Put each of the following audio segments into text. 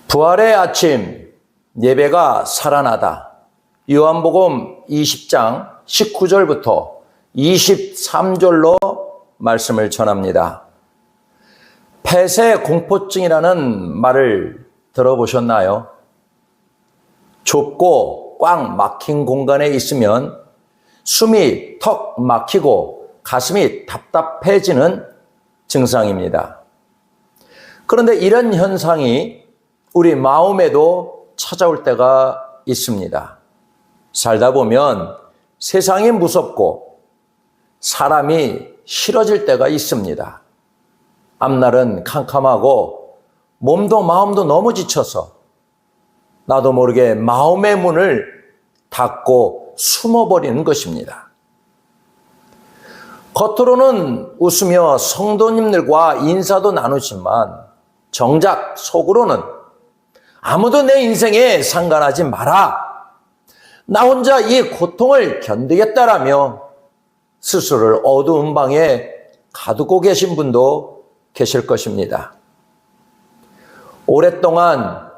부활의 아침, 예배가 살아나다. 요한복음 20장 19절부터 23절로 말씀을 전합니다. 폐쇄 공포증이라는 말을 들어보셨나요? 좁고 꽉 막힌 공간에 있으면 숨이 턱 막히고 가슴이 답답해지는 증상입니다. 그런데 이런 현상이 우리 마음에도 찾아올 때가 있습니다. 살다 보면 세상이 무섭고 사람이 싫어질 때가 있습니다. 앞날은 캄캄하고 몸도 마음도 너무 지쳐서 나도 모르게 마음의 문을 닫고 숨어버리는 것입니다. 겉으로는 웃으며 성도님들과 인사도 나누지만 정작 속으로는 아무도 내 인생에 상관하지 마라. 나 혼자 이 고통을 견디겠다라며 스스로를 어두운 방에 가두고 계신 분도 계실 것입니다. 오랫동안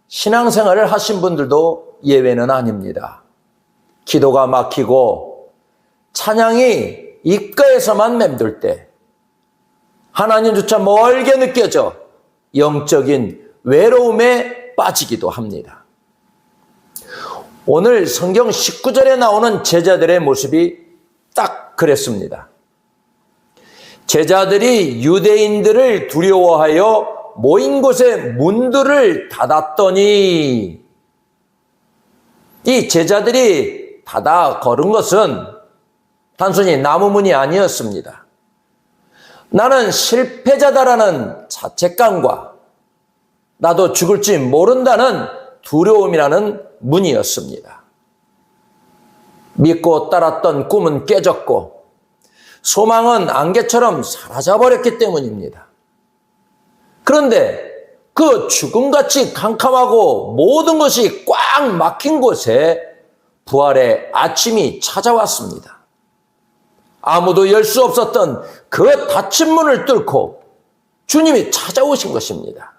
신앙생활을 하신 분들도 예외는 아닙니다. 기도가 막히고 찬양이 입가에서만 맴돌 때 하나님조차 멀게 느껴져 영적인 외로움에 빠지기도 합니다. 오늘 성경 19절에 나오는 제자들의 모습이 딱 그랬습니다. 제자들이 유대인들을 두려워하여 모인 곳에 문들을 닫았더니, 이 제자들이 닫아 걸은 것은 단순히 나무 문이 아니었습니다. 나는 실패자다라는 자책감과 나도 죽을지 모른다는 두려움이라는 문이었습니다. 믿고 따랐던 꿈은 깨졌고 소망은 안개처럼 사라져버렸기 때문입니다. 그런데 그 죽음같이 캄캄하고 모든 것이 꽉 막힌 곳에 부활의 아침이 찾아왔습니다. 아무도 열 수 없었던 그 닫힌 문을 뚫고 주님이 찾아오신 것입니다.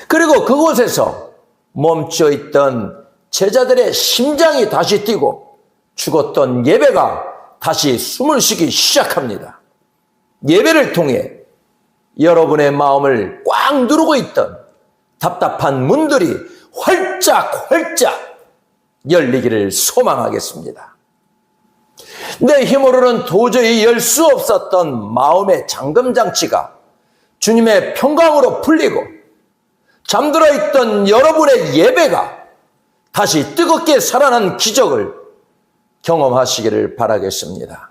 그리고 그곳에서 멈춰있던 제자들의 심장이 다시 뛰고 죽었던 예배가 다시 숨을 쉬기 시작합니다. 예배를 통해 여러분의 마음을 꽉 누르고 있던 답답한 문들이 활짝활짝 열리기를 소망하겠습니다. 내 힘으로는 도저히 열 수 없었던 마음의 잠금장치가 주님의 평강으로 풀리고 잠들어 있던 여러분의 예배가 다시 뜨겁게 살아난 기적을 경험하시기를 바라겠습니다.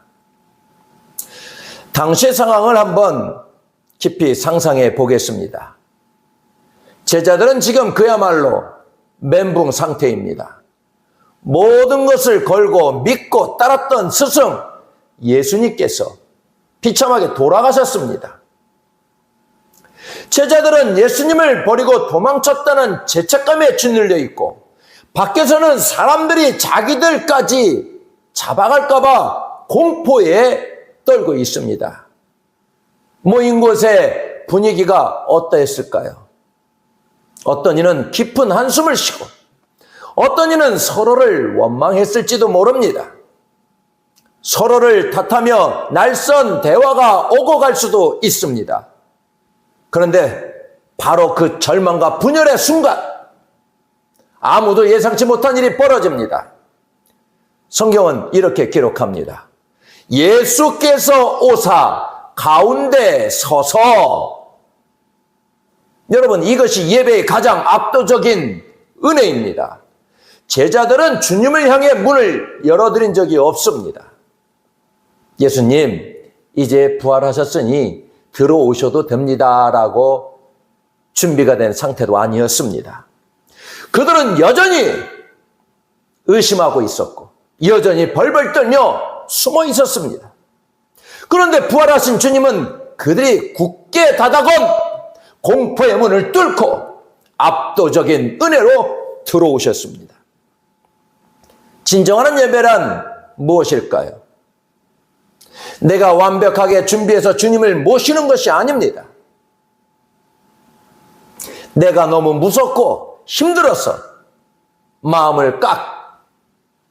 당시의 상황을 한번 깊이 상상해 보겠습니다. 제자들은 지금 그야말로 멘붕 상태입니다. 모든 것을 걸고 믿고 따랐던 스승 예수님께서 비참하게 돌아가셨습니다. 제자들은 예수님을 버리고 도망쳤다는 죄책감에 짓눌려 있고 밖에서는 사람들이 자기들까지 잡아갈까 봐 공포에 떨고 있습니다. 모인 곳의 분위기가 어떠했을까요? 어떤 이는 깊은 한숨을 쉬고 어떤 이는 서로를 원망했을지도 모릅니다. 서로를 탓하며 날선 대화가 오고 갈 수도 있습니다. 그런데 바로 그 절망과 분열의 순간 아무도 예상치 못한 일이 벌어집니다. 성경은 이렇게 기록합니다. 예수께서 오사 가운데 서서. 여러분, 이것이 예배의 가장 압도적인 은혜입니다. 제자들은 주님을 향해 문을 열어드린 적이 없습니다. 예수님, 이제 부활하셨으니 들어오셔도 됩니다라고 준비가 된 상태도 아니었습니다. 그들은 여전히 의심하고 있었고 여전히 벌벌 떨며 숨어 있었습니다. 그런데 부활하신 주님은 그들이 굳게 닫아건 공포의 문을 뚫고 압도적인 은혜로 들어오셨습니다. 진정한 예배란 무엇일까요? 내가 완벽하게 준비해서 주님을 모시는 것이 아닙니다. 내가 너무 무섭고 힘들어서 마음을 꽉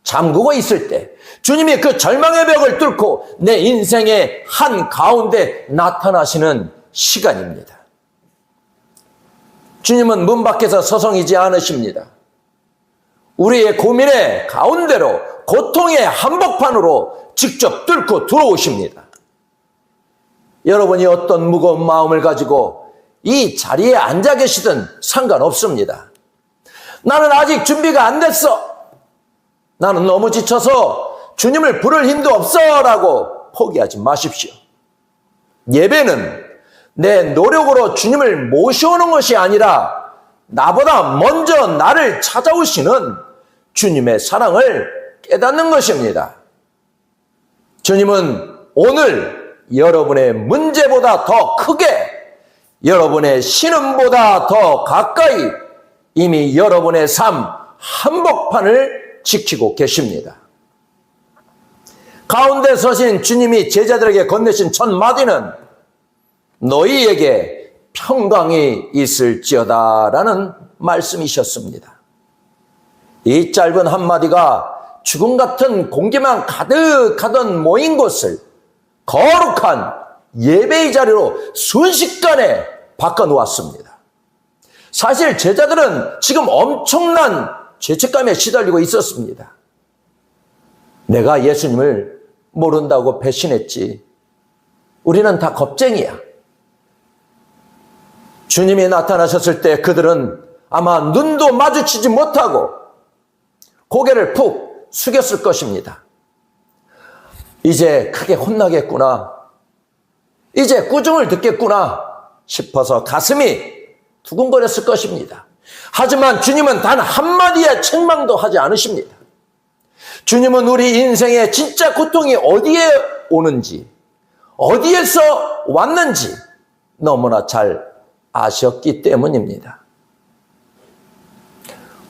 잠그고 있을 때 주님이 그 절망의 벽을 뚫고 내 인생의 한가운데 나타나시는 시간입니다. 주님은 문 밖에서 서성이지 않으십니다. 우리의 고민의 가운데로 고통의 한복판으로 직접 뚫고 들어오십니다. 여러분이 어떤 무거운 마음을 가지고 이 자리에 앉아 계시든 상관없습니다. 나는 아직 준비가 안 됐어. 나는 너무 지쳐서 주님을 부를 힘도 없어 라고 포기하지 마십시오. 예배는 내 노력으로 주님을 모셔오는 것이 아니라 나보다 먼저 나를 찾아오시는 주님의 사랑을 깨닫는 것입니다. 주님은 오늘 여러분의 문제보다 더 크게, 여러분의 신음보다 더 가까이 이미 여러분의 삶 한복판을 지키고 계십니다. 가운데 서신 주님이 제자들에게 건네신 첫 마디는 너희에게 평강이 있을지어다 라는 말씀이셨습니다. 이 짧은 한마디가 죽음 같은 공기만 가득하던 모인 곳을 거룩한 예배의 자리로 순식간에 바꿔놓았습니다. 사실 제자들은 지금 엄청난 죄책감에 시달리고 있었습니다. 내가 예수님을 모른다고 배신했지. 우리는 다 겁쟁이야. 주님이 나타나셨을 때 그들은 아마 눈도 마주치지 못하고 고개를 푹 숙였을 것입니다. 이제 크게 혼나겠구나. 이제 꾸중을 듣겠구나 싶어서 가슴이 두근거렸을 것입니다. 하지만 주님은 단 한마디의 책망도 하지 않으십니다. 주님은 우리 인생의 진짜 고통이 어디에 오는지, 어디에서 왔는지 너무나 잘 아셨기 때문입니다.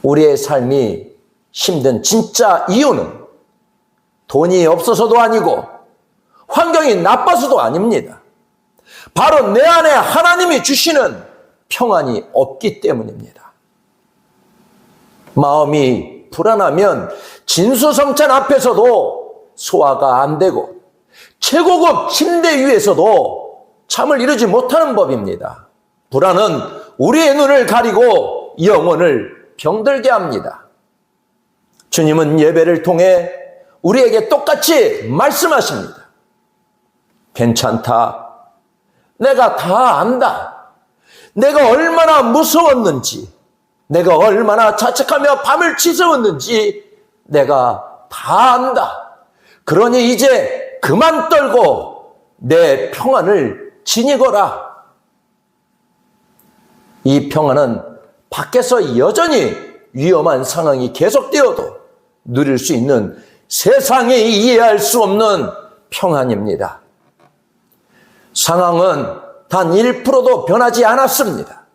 우리의 삶이 힘든 진짜 이유는 돈이 없어서도 아니고 환경이 나빠서도 아닙니다. 바로 내 안에 하나님이 주시는 평안이 없기 때문입니다. 마음이 불안하면 진수성찬 앞에서도 소화가 안 되고 최고급 침대 위에서도 잠을 이루지 못하는 법입니다. 불안은 우리의 눈을 가리고 영혼을 병들게 합니다. 주님은 예배를 통해 우리에게 똑같이 말씀하십니다. 괜찮다. 내가 다 안다. 내가 얼마나 무서웠는지, 내가 얼마나 자책하며 밤을 지새웠는지 내가 다 안다. 그러니 이제 그만 떨고 내 평안을 지니거라. 이 평안은 밖에서 여전히 위험한 상황이 계속되어도 누릴 수 있는 세상에 이해할 수 없는 평안입니다. 상황은 단 1%도 변하지 않았습니다.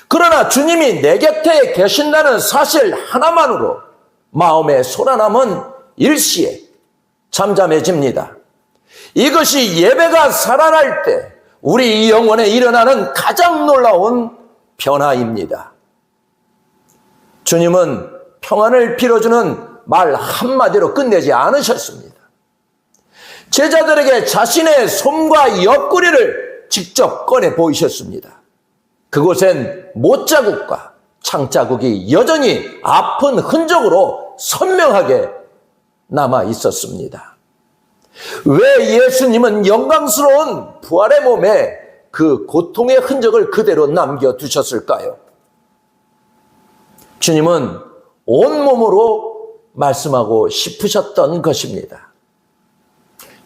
그러나 주님이 내 곁에 계신다는 사실 하나만으로 마음의 소란함은 일시에 잠잠해집니다. 이것이 예배가 살아날 때 우리 영혼에 일어나는 가장 놀라운 변화입니다. 주님은 평안을 빌어주는 말 한마디로 끝내지 않으셨습니다. 제자들에게 자신의 솜과 옆구리를 직접 꺼내 보이셨습니다. 그곳엔 못자국과 창자국이 여전히 아픈 흔적으로 선명하게 남아 있었습니다. 왜 예수님은 영광스러운 부활의 몸에 그 고통의 흔적을 그대로 남겨두셨을까요? 주님은 온몸으로 말씀하고 싶으셨던 것입니다.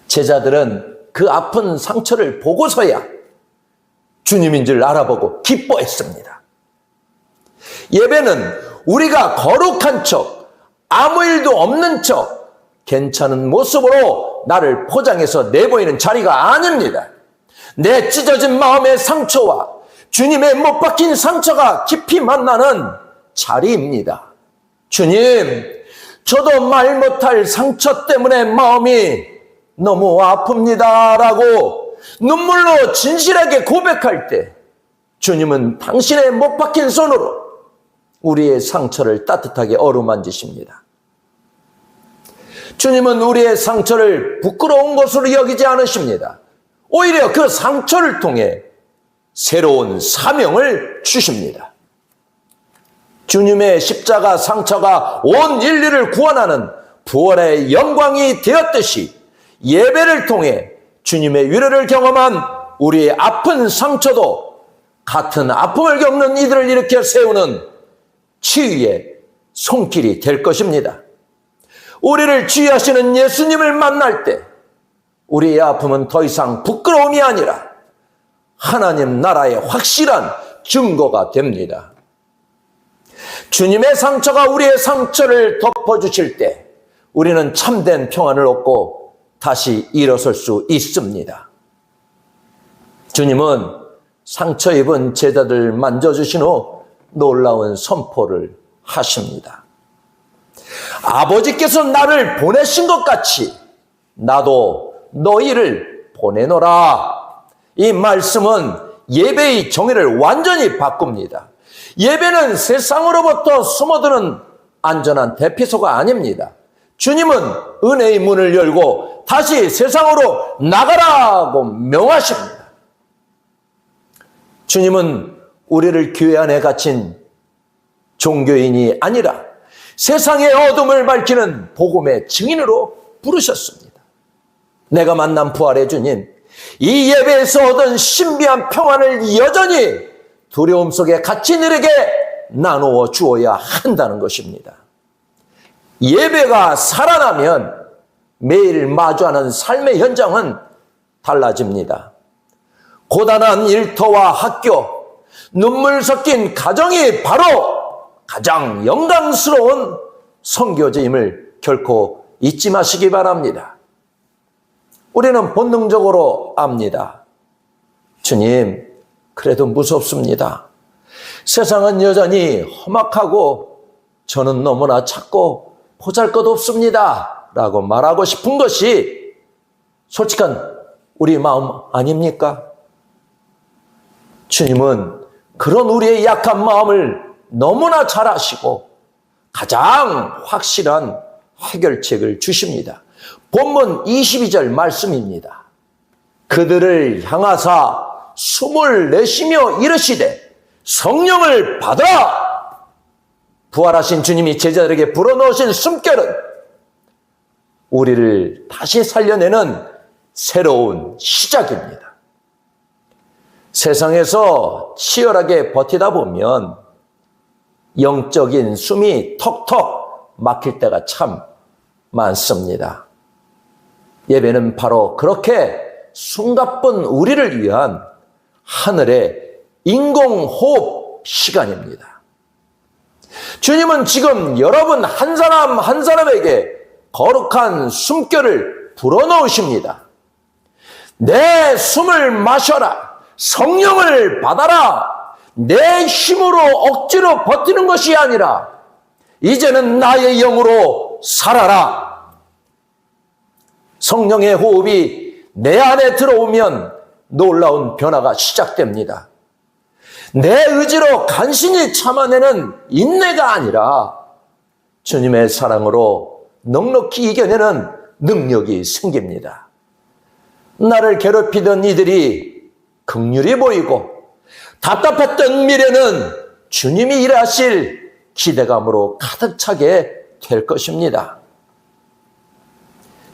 제자들은 그 아픈 상처를 보고서야 주님인 줄 알아보고 기뻐했습니다. 예배는 우리가 거룩한 척, 아무 일도 없는 척, 괜찮은 모습으로 나를 포장해서 내보이는 자리가 아닙니다. 내 찢어진 마음의 상처와 주님의 못 박힌 상처가 깊이 만나는 자리입니다. 주님, 저도 말 못할 상처 때문에 마음이 너무 아픕니다 라고 눈물로 진실하게 고백할 때 주님은 당신의 못 박힌 손으로 우리의 상처를 따뜻하게 어루만지십니다. 주님은 우리의 상처를 부끄러운 것으로 여기지 않으십니다. 오히려 그 상처를 통해 새로운 사명을 주십니다. 주님의 십자가 상처가 온 인류를 구원하는 부활의 영광이 되었듯이 예배를 통해 주님의 위로를 경험한 우리의 아픈 상처도 같은 아픔을 겪는 이들을 일으켜 세우는 치유의 손길이 될 것입니다. 우리를 치유하시는 예수님을 만날 때 우리의 아픔은 더 이상 부끄러움이 아니라 하나님 나라의 확실한 증거가 됩니다. 주님의 상처가 우리의 상처를 덮어주실 때 우리는 참된 평안을 얻고 다시 일어설 수 있습니다. 주님은 상처 입은 제자들 만져주신 후 놀라운 선포를 하십니다. 아버지께서 나를 보내신 것 같이 나도 너희를 보내노라. 이 말씀은 예배의 정의를 완전히 바꿉니다. 예배는 세상으로부터 숨어드는 안전한 대피소가 아닙니다. 주님은 은혜의 문을 열고 다시 세상으로 나가라고 명하십니다. 주님은 우리를 교회 안에 갇힌 종교인이 아니라 세상의 어둠을 밝히는 복음의 증인으로 부르셨습니다. 내가 만난 부활의 주님, 이 예배에서 얻은 신비한 평안을 여전히 두려움 속에 갇힌 이에게 나누어 주어야 한다는 것입니다. 예배가 살아나면 매일 마주하는 삶의 현장은 달라집니다. 고단한 일터와 학교, 눈물 섞인 가정이 바로 가장 영광스러운 선교제임을 결코 잊지 마시기 바랍니다. 우리는 본능적으로 압니다. 주님, 그래도 무섭습니다. 세상은 여전히 험악하고 저는 너무나 작고 보잘것없습니다 라고 말하고 싶은 것이 솔직한 우리 마음 아닙니까? 주님은 그런 우리의 약한 마음을 너무나 잘 아시고 가장 확실한 해결책을 주십니다. 본문 22절 말씀입니다. 그들을 향하사 숨을 내쉬며 이르시되 성령을 받아라. 부활하신 주님이 제자들에게 불어넣으신 숨결은 우리를 다시 살려내는 새로운 시작입니다. 세상에서 치열하게 버티다 보면 영적인 숨이 턱턱 막힐 때가 참 많습니다. 예배는 바로 그렇게 숨가쁜 우리를 위한 하늘의 인공호흡 시간입니다. 주님은 지금 여러분 한 사람 한 사람에게 거룩한 숨결을 불어넣으십니다. 내 숨을 마셔라. 성령을 받아라. 내 힘으로 억지로 버티는 것이 아니라 이제는 나의 영으로 살아라. 성령의 호흡이 내 안에 들어오면 놀라운 변화가 시작됩니다. 내 의지로 간신히 참아내는 인내가 아니라 주님의 사랑으로 넉넉히 이겨내는 능력이 생깁니다. 나를 괴롭히던 이들이 긍휼히 보이고 답답했던 미래는 주님이 일하실 기대감으로 가득 차게 될 것입니다.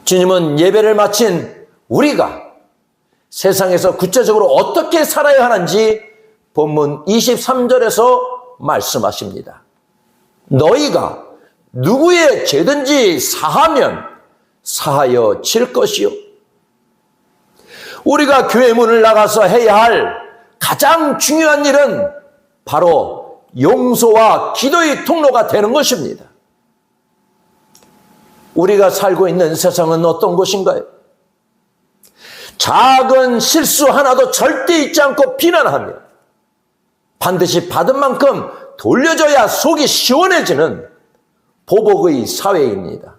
주님은 예배를 마친 우리가 세상에서 구체적으로 어떻게 살아야 하는지 본문 23절에서 말씀하십니다. 너희가 누구의 죄든지 사하면 사하여 질 것이요. 우리가 교회 문을 나가서 해야 할 가장 중요한 일은 바로 용서와 기도의 통로가 되는 것입니다. 우리가 살고 있는 세상은 어떤 곳인가요? 작은 실수 하나도 절대 잊지 않고 비난하며 반드시 받은 만큼 돌려줘야 속이 시원해지는 보복의 사회입니다.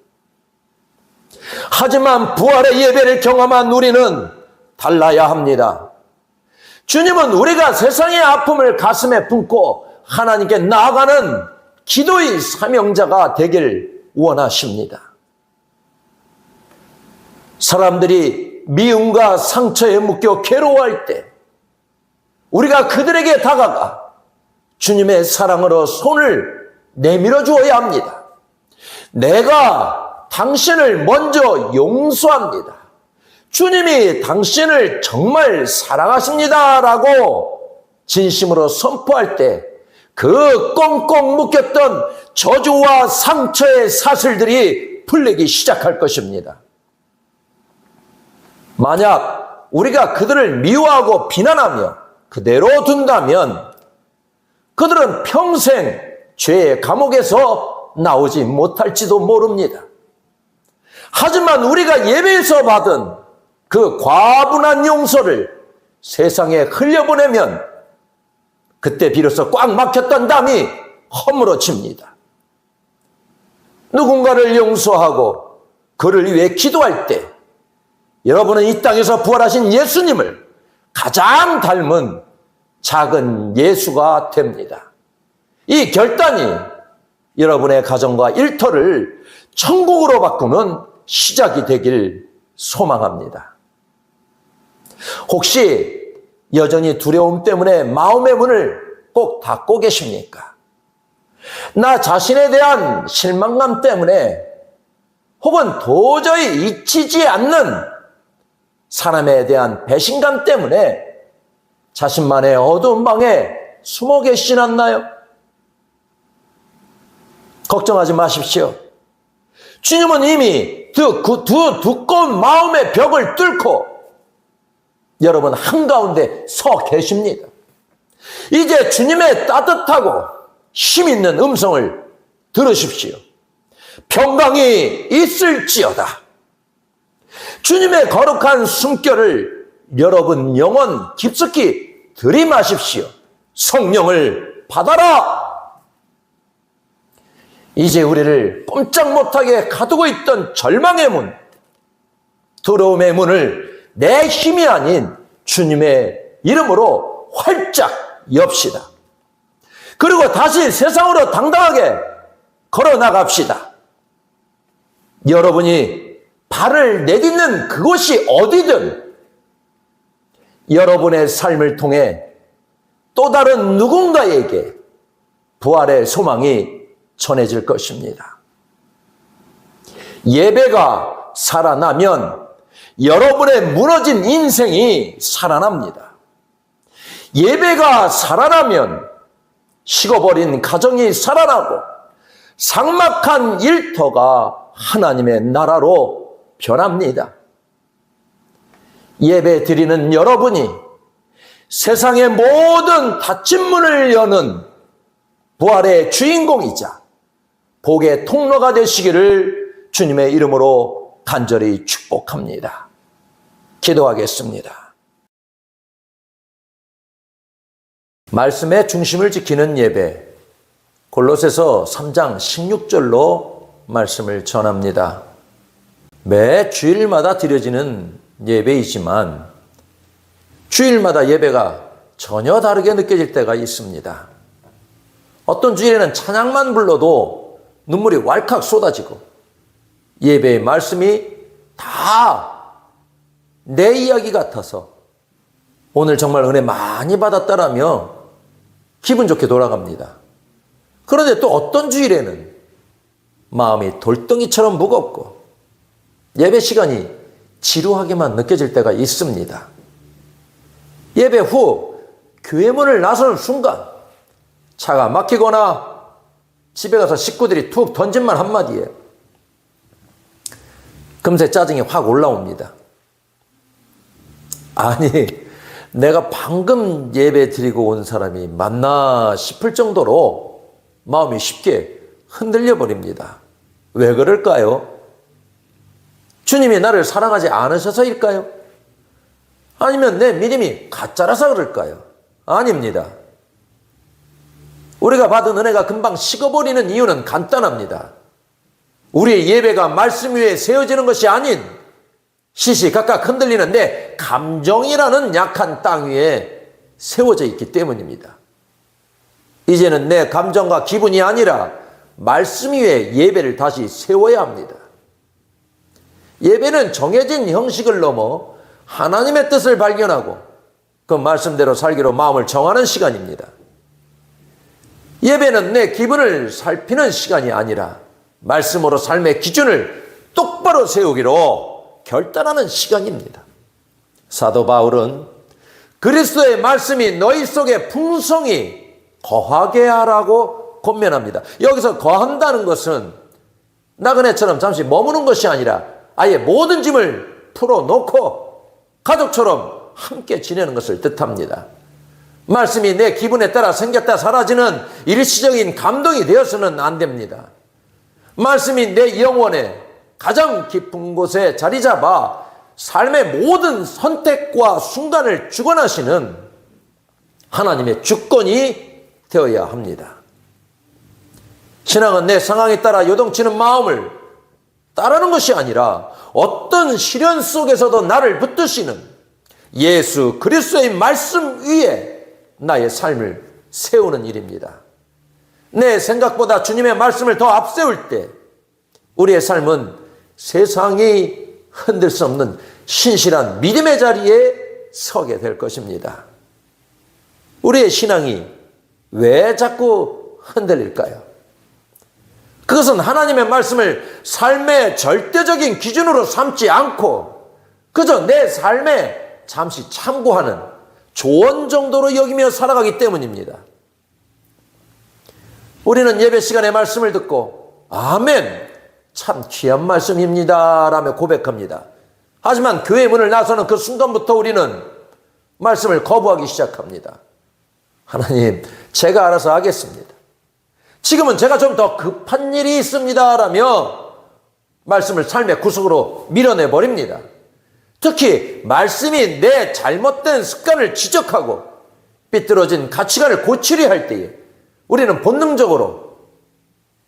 하지만 부활의 예배를 경험한 우리는 달라야 합니다. 주님은 우리가 세상의 아픔을 가슴에 품고 하나님께 나아가는 기도의 사명자가 되길 원하십니다. 사람들이 미움과 상처에 묶여 괴로워할 때 우리가 그들에게 다가가 주님의 사랑으로 손을 내밀어 주어야 합니다. 내가 당신을 먼저 용서합니다. 주님이 당신을 정말 사랑하십니다. 라고 진심으로 선포할 때 그 꽁꽁 묶였던 저주와 상처의 사슬들이 풀리기 시작할 것입니다. 만약 우리가 그들을 미워하고 비난하며 그대로 둔다면 그들은 평생 죄의 감옥에서 나오지 못할지도 모릅니다. 하지만 우리가 예배에서 받은 그 과분한 용서를 세상에 흘려보내면 그때 비로소 꽉 막혔던 담이 허물어집니다. 누군가를 용서하고 그를 위해 기도할 때 여러분은 이 땅에서 부활하신 예수님을 가장 닮은 작은 예수가 됩니다. 이 결단이 여러분의 가정과 일터를 천국으로 바꾸는 시작이 되길 소망합니다. 혹시 여전히 두려움 때문에 마음의 문을 꼭 닫고 계십니까? 나 자신에 대한 실망감 때문에 혹은 도저히 잊히지 않는 사람에 대한 배신감 때문에 자신만의 어두운 방에 숨어 계시진 않나요? 걱정하지 마십시오. 주님은 이미 두꺼운 마음의 벽을 뚫고 여러분 한가운데 서 계십니다. 이제 주님의 따뜻하고 힘 있는 음성을 들으십시오. 평강이 있을지어다. 주님의 거룩한 숨결을 여러분 영혼 깊숙이 들이마십시오. 성령을 받아라. 이제 우리를 꼼짝 못하게 가두고 있던 절망의 문, 두려움의 문을 내 힘이 아닌 주님의 이름으로 활짝 엽시다. 그리고 다시 세상으로 당당하게 걸어 나갑시다. 여러분이 발을 내딛는 그곳이 어디든 여러분의 삶을 통해 또 다른 누군가에게 부활의 소망이 전해질 것입니다. 예배가 살아나면 여러분의 무너진 인생이 살아납니다. 예배가 살아나면 식어버린 가정이 살아나고 삭막한 일터가 하나님의 나라로 변합니다. 예배 드리는 여러분이 세상의 모든 닫힌 문을 여는 부활의 주인공이자 복의 통로가 되시기를 주님의 이름으로 간절히 축복합니다. 기도하겠습니다. 말씀의 중심을 지키는 예배, 골로새서 3장 16절로 말씀을 전합니다. 매 주일마다 드려지는 예배이지만 주일마다 예배가 전혀 다르게 느껴질 때가 있습니다. 어떤 주일에는 찬양만 불러도 눈물이 왈칵 쏟아지고 예배의 말씀이 다 내 이야기 같아서 오늘 정말 은혜 많이 받았다라며 기분 좋게 돌아갑니다. 그런데 또 어떤 주일에는 마음이 돌덩이처럼 무겁고 예배 시간이 지루하게만 느껴질 때가 있습니다. 예배 후 교회 문을 나서는 순간 차가 막히거나 집에 가서 식구들이 툭 던진 말 한마디에 금세 짜증이 확 올라옵니다. 아니, 내가 방금 예배 드리고 온 사람이 맞나 싶을 정도로 마음이 쉽게 흔들려 버립니다. 왜 그럴까요? 주님이 나를 사랑하지 않으셔서일까요? 아니면 내 믿음이 가짜라서 그럴까요? 아닙니다. 우리가 받은 은혜가 금방 식어버리는 이유는 간단합니다. 우리의 예배가 말씀 위에 세워지는 것이 아닌 시시각각 흔들리는 내 감정이라는 약한 땅 위에 세워져 있기 때문입니다. 이제는 내 감정과 기분이 아니라 말씀 위에 예배를 다시 세워야 합니다. 예배는 정해진 형식을 넘어 하나님의 뜻을 발견하고 그 말씀대로 살기로 마음을 정하는 시간입니다. 예배는 내 기분을 살피는 시간이 아니라 말씀으로 삶의 기준을 똑바로 세우기로 결단하는 시간입니다. 사도 바울은 그리스도의 말씀이 너희 속에 풍성히 거하게 하라고 권면합니다. 여기서 거한다는 것은 나그네처럼 잠시 머무는 것이 아니라 아예 모든 짐을 풀어놓고 가족처럼 함께 지내는 것을 뜻합니다. 말씀이 내 기분에 따라 생겼다 사라지는 일시적인 감동이 되어서는 안 됩니다. 말씀이 내 영혼에 가장 깊은 곳에 자리 잡아 삶의 모든 선택과 순간을 주관하시는 하나님의 주권이 되어야 합니다. 신앙은 내 상황에 따라 요동치는 마음을 따르는 것이 아니라 어떤 시련 속에서도 나를 붙드시는 예수 그리스도의 말씀 위에 나의 삶을 세우는 일입니다. 내 생각보다 주님의 말씀을 더 앞세울 때 우리의 삶은 세상이 흔들 수 없는 신실한 믿음의 자리에 서게 될 것입니다. 우리의 신앙이 왜 자꾸 흔들릴까요? 그것은 하나님의 말씀을 삶의 절대적인 기준으로 삼지 않고 그저 내 삶에 잠시 참고하는 조언 정도로 여기며 살아가기 때문입니다. 우리는 예배 시간에 말씀을 듣고 아멘, 참 귀한 말씀입니다 라며 고백합니다. 하지만 교회 문을 나서는 그 순간부터 우리는 말씀을 거부하기 시작합니다. 하나님, 제가 알아서 하겠습니다. 지금은 제가 좀 더 급한 일이 있습니다 라며 말씀을 삶의 구석으로 밀어내버립니다. 특히 말씀이 내 잘못된 습관을 지적하고 삐뚤어진 가치관을 고치려 할 때에 우리는 본능적으로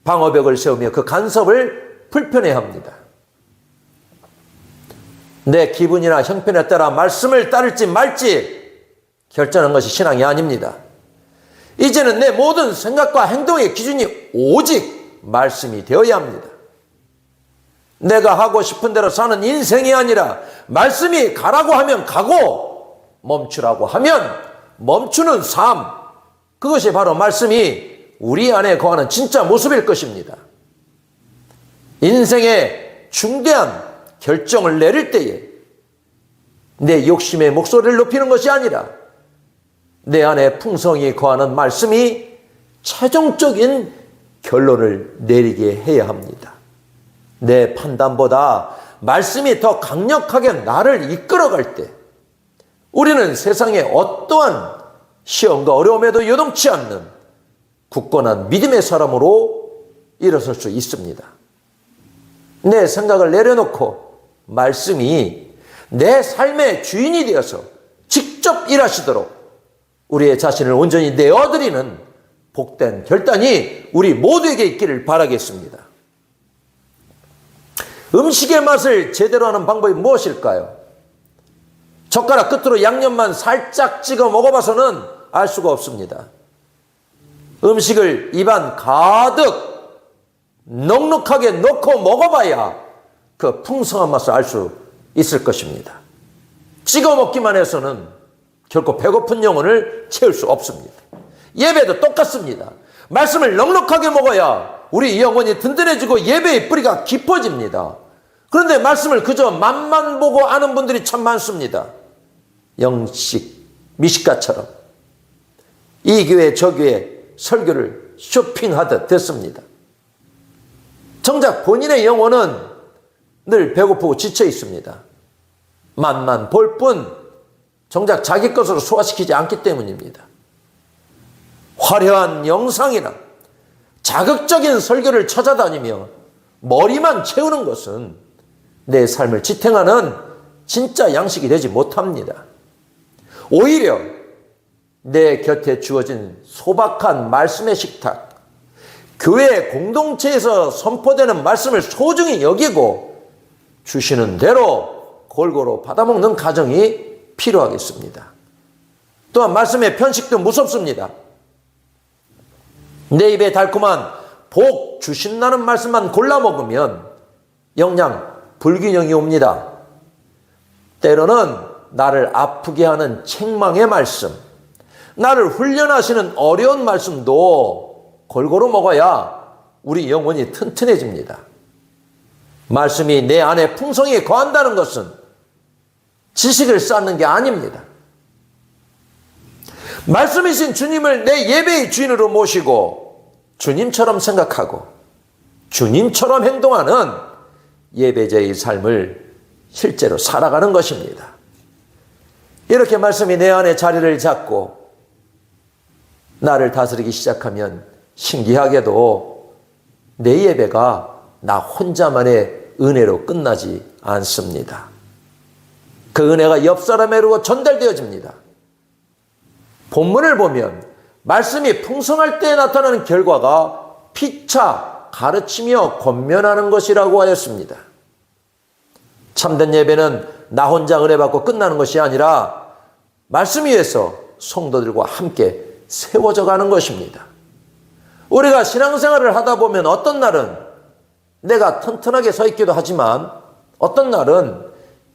방어벽을 세우며 그 간섭을 불편해합니다. 내 기분이나 형편에 따라 말씀을 따를지 말지 결정하는 것이 신앙이 아닙니다. 이제는 내 모든 생각과 행동의 기준이 오직 말씀이 되어야 합니다. 내가 하고 싶은 대로 사는 인생이 아니라 말씀이 가라고 하면 가고 멈추라고 하면 멈추는 삶, 그것이 바로 말씀이 우리 안에 거하는 진짜 모습일 것입니다. 인생의 중대한 결정을 내릴 때에 내 욕심의 목소리를 높이는 것이 아니라 내 안에 풍성히 거하는 말씀이 최종적인 결론을 내리게 해야 합니다. 내 판단보다 말씀이 더 강력하게 나를 이끌어갈 때 우리는 세상의 어떠한 시험과 어려움에도 요동치 않는 굳건한 믿음의 사람으로 일어설 수 있습니다. 내 생각을 내려놓고 말씀이 내 삶의 주인이 되어서 직접 일하시도록 우리의 자신을 온전히 내어드리는 복된 결단이 우리 모두에게 있기를 바라겠습니다. 음식의 맛을 제대로 하는 방법이 무엇일까요? 젓가락 끝으로 양념만 살짝 찍어 먹어봐서는 알 수가 없습니다. 음식을 입안 가득 넉넉하게 넣고 먹어봐야 그 풍성한 맛을 알 수 있을 것입니다. 찍어 먹기만 해서는 결코 배고픈 영혼을 채울 수 없습니다. 예배도 똑같습니다. 말씀을 넉넉하게 먹어야 우리 영혼이 든든해지고 예배의 뿌리가 깊어집니다. 그런데 말씀을 그저 맛만 보고 아는 분들이 참 많습니다. 영식, 미식가처럼 이 교회 저 교회 설교를 쇼핑하듯 됐습니다. 정작 본인의 영혼은 늘 배고프고 지쳐 있습니다. 맛만 볼 뿐 정작 자기 것으로 소화시키지 않기 때문입니다. 화려한 영상이나 자극적인 설교를 찾아다니며 머리만 채우는 것은 내 삶을 지탱하는 진짜 양식이 되지 못합니다. 오히려 내 곁에 주어진 소박한 말씀의 식탁, 교회 공동체에서 선포되는 말씀을 소중히 여기고 주시는 대로 골고루 받아먹는 가정이 필요하겠습니다. 또한 말씀의 편식도 무섭습니다. 내 입에 달콤한 복 주신다는 말씀만 골라 먹으면 영양 불균형이 옵니다. 때로는 나를 아프게 하는 책망의 말씀, 나를 훈련하시는 어려운 말씀도 골고루 먹어야 우리 영혼이 튼튼해집니다. 말씀이 내 안에 풍성히 거한다는 것은 지식을 쌓는 게 아닙니다. 말씀이신 주님을 내 예배의 주인으로 모시고 주님처럼 생각하고 주님처럼 행동하는 예배자의 삶을 실제로 살아가는 것입니다. 이렇게 말씀이 내 안에 자리를 잡고 나를 다스리기 시작하면 신기하게도 내 예배가 나 혼자만의 은혜로 끝나지 않습니다. 그 은혜가 옆 사람에로 전달되어집니다. 본문을 보면 말씀이 풍성할 때 나타나는 결과가 피차 가르치며 권면하는 것이라고 하였습니다. 참된 예배는 나 혼자 은혜 받고 끝나는 것이 아니라 말씀 위에서 성도들과 함께 세워져 가는 것입니다. 우리가 신앙생활을 하다 보면 어떤 날은 내가 튼튼하게 서 있기도 하지만 어떤 날은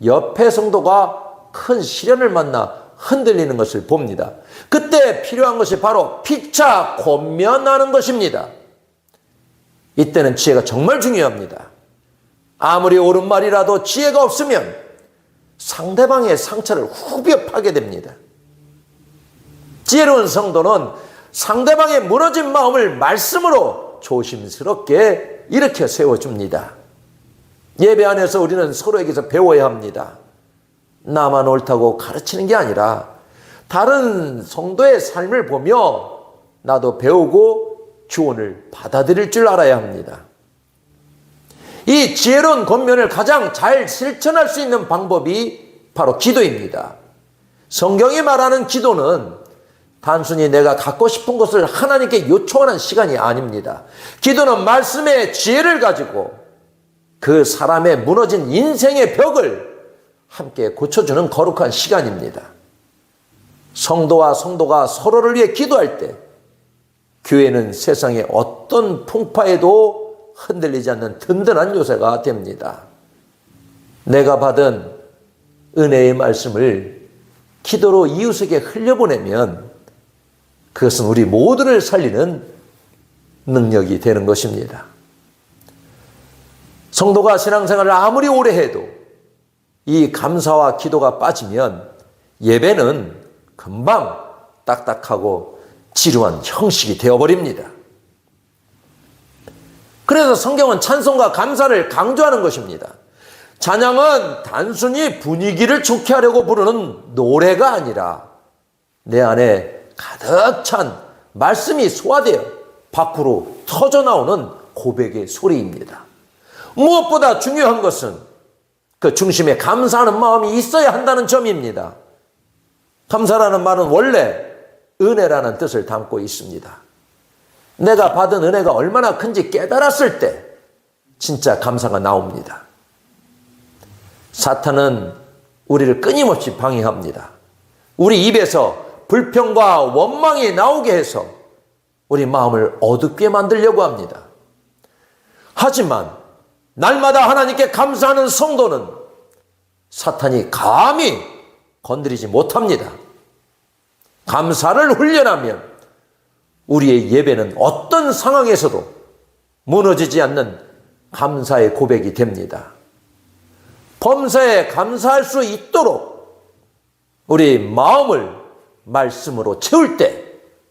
옆에 성도가 큰 시련을 만나 흔들리는 것을 봅니다. 그때 필요한 것이 바로 피차 권면하는 것입니다. 이때는 지혜가 정말 중요합니다. 아무리 옳은 말이라도 지혜가 없으면 상대방의 상처를 후벼 파게 됩니다. 지혜로운 성도는 상대방의 무너진 마음을 말씀으로 조심스럽게 일으켜 세워줍니다. 예배 안에서 우리는 서로에게서 배워야 합니다. 나만 옳다고 가르치는 게 아니라 다른 성도의 삶을 보며 나도 배우고 조언을 받아들일 줄 알아야 합니다. 이 지혜로운 권면을 가장 잘 실천할 수 있는 방법이 바로 기도입니다. 성경이 말하는 기도는 단순히 내가 갖고 싶은 것을 하나님께 요청하는 시간이 아닙니다. 기도는 말씀의 지혜를 가지고 그 사람의 무너진 인생의 벽을 함께 고쳐주는 거룩한 시간입니다. 성도와 성도가 서로를 위해 기도할 때 교회는 세상의 어떤 풍파에도 흔들리지 않는 든든한 요새가 됩니다. 내가 받은 은혜의 말씀을 기도로 이웃에게 흘려보내면 그것은 우리 모두를 살리는 능력이 되는 것입니다. 성도가 신앙생활을 아무리 오래 해도 이 감사와 기도가 빠지면 예배는 금방 딱딱하고 지루한 형식이 되어버립니다. 그래서 성경은 찬송과 감사를 강조하는 것입니다. 찬양은 단순히 분위기를 좋게 하려고 부르는 노래가 아니라 내 안에 가득 찬 말씀이 소화되어 밖으로 터져나오는 고백의 소리입니다. 무엇보다 중요한 것은 그 중심에 감사하는 마음이 있어야 한다는 점입니다. 감사라는 말은 원래 은혜라는 뜻을 담고 있습니다. 내가 받은 은혜가 얼마나 큰지 깨달았을 때 진짜 감사가 나옵니다. 사탄은 우리를 끊임없이 방해합니다. 우리 입에서 불평과 원망이 나오게 해서 우리 마음을 어둡게 만들려고 합니다. 하지만 날마다 하나님께 감사하는 성도는 사탄이 감히 건드리지 못합니다. 감사를 훈련하면 우리의 예배는 어떤 상황에서도 무너지지 않는 감사의 고백이 됩니다. 범사에 감사할 수 있도록 우리 마음을 말씀으로 채울 때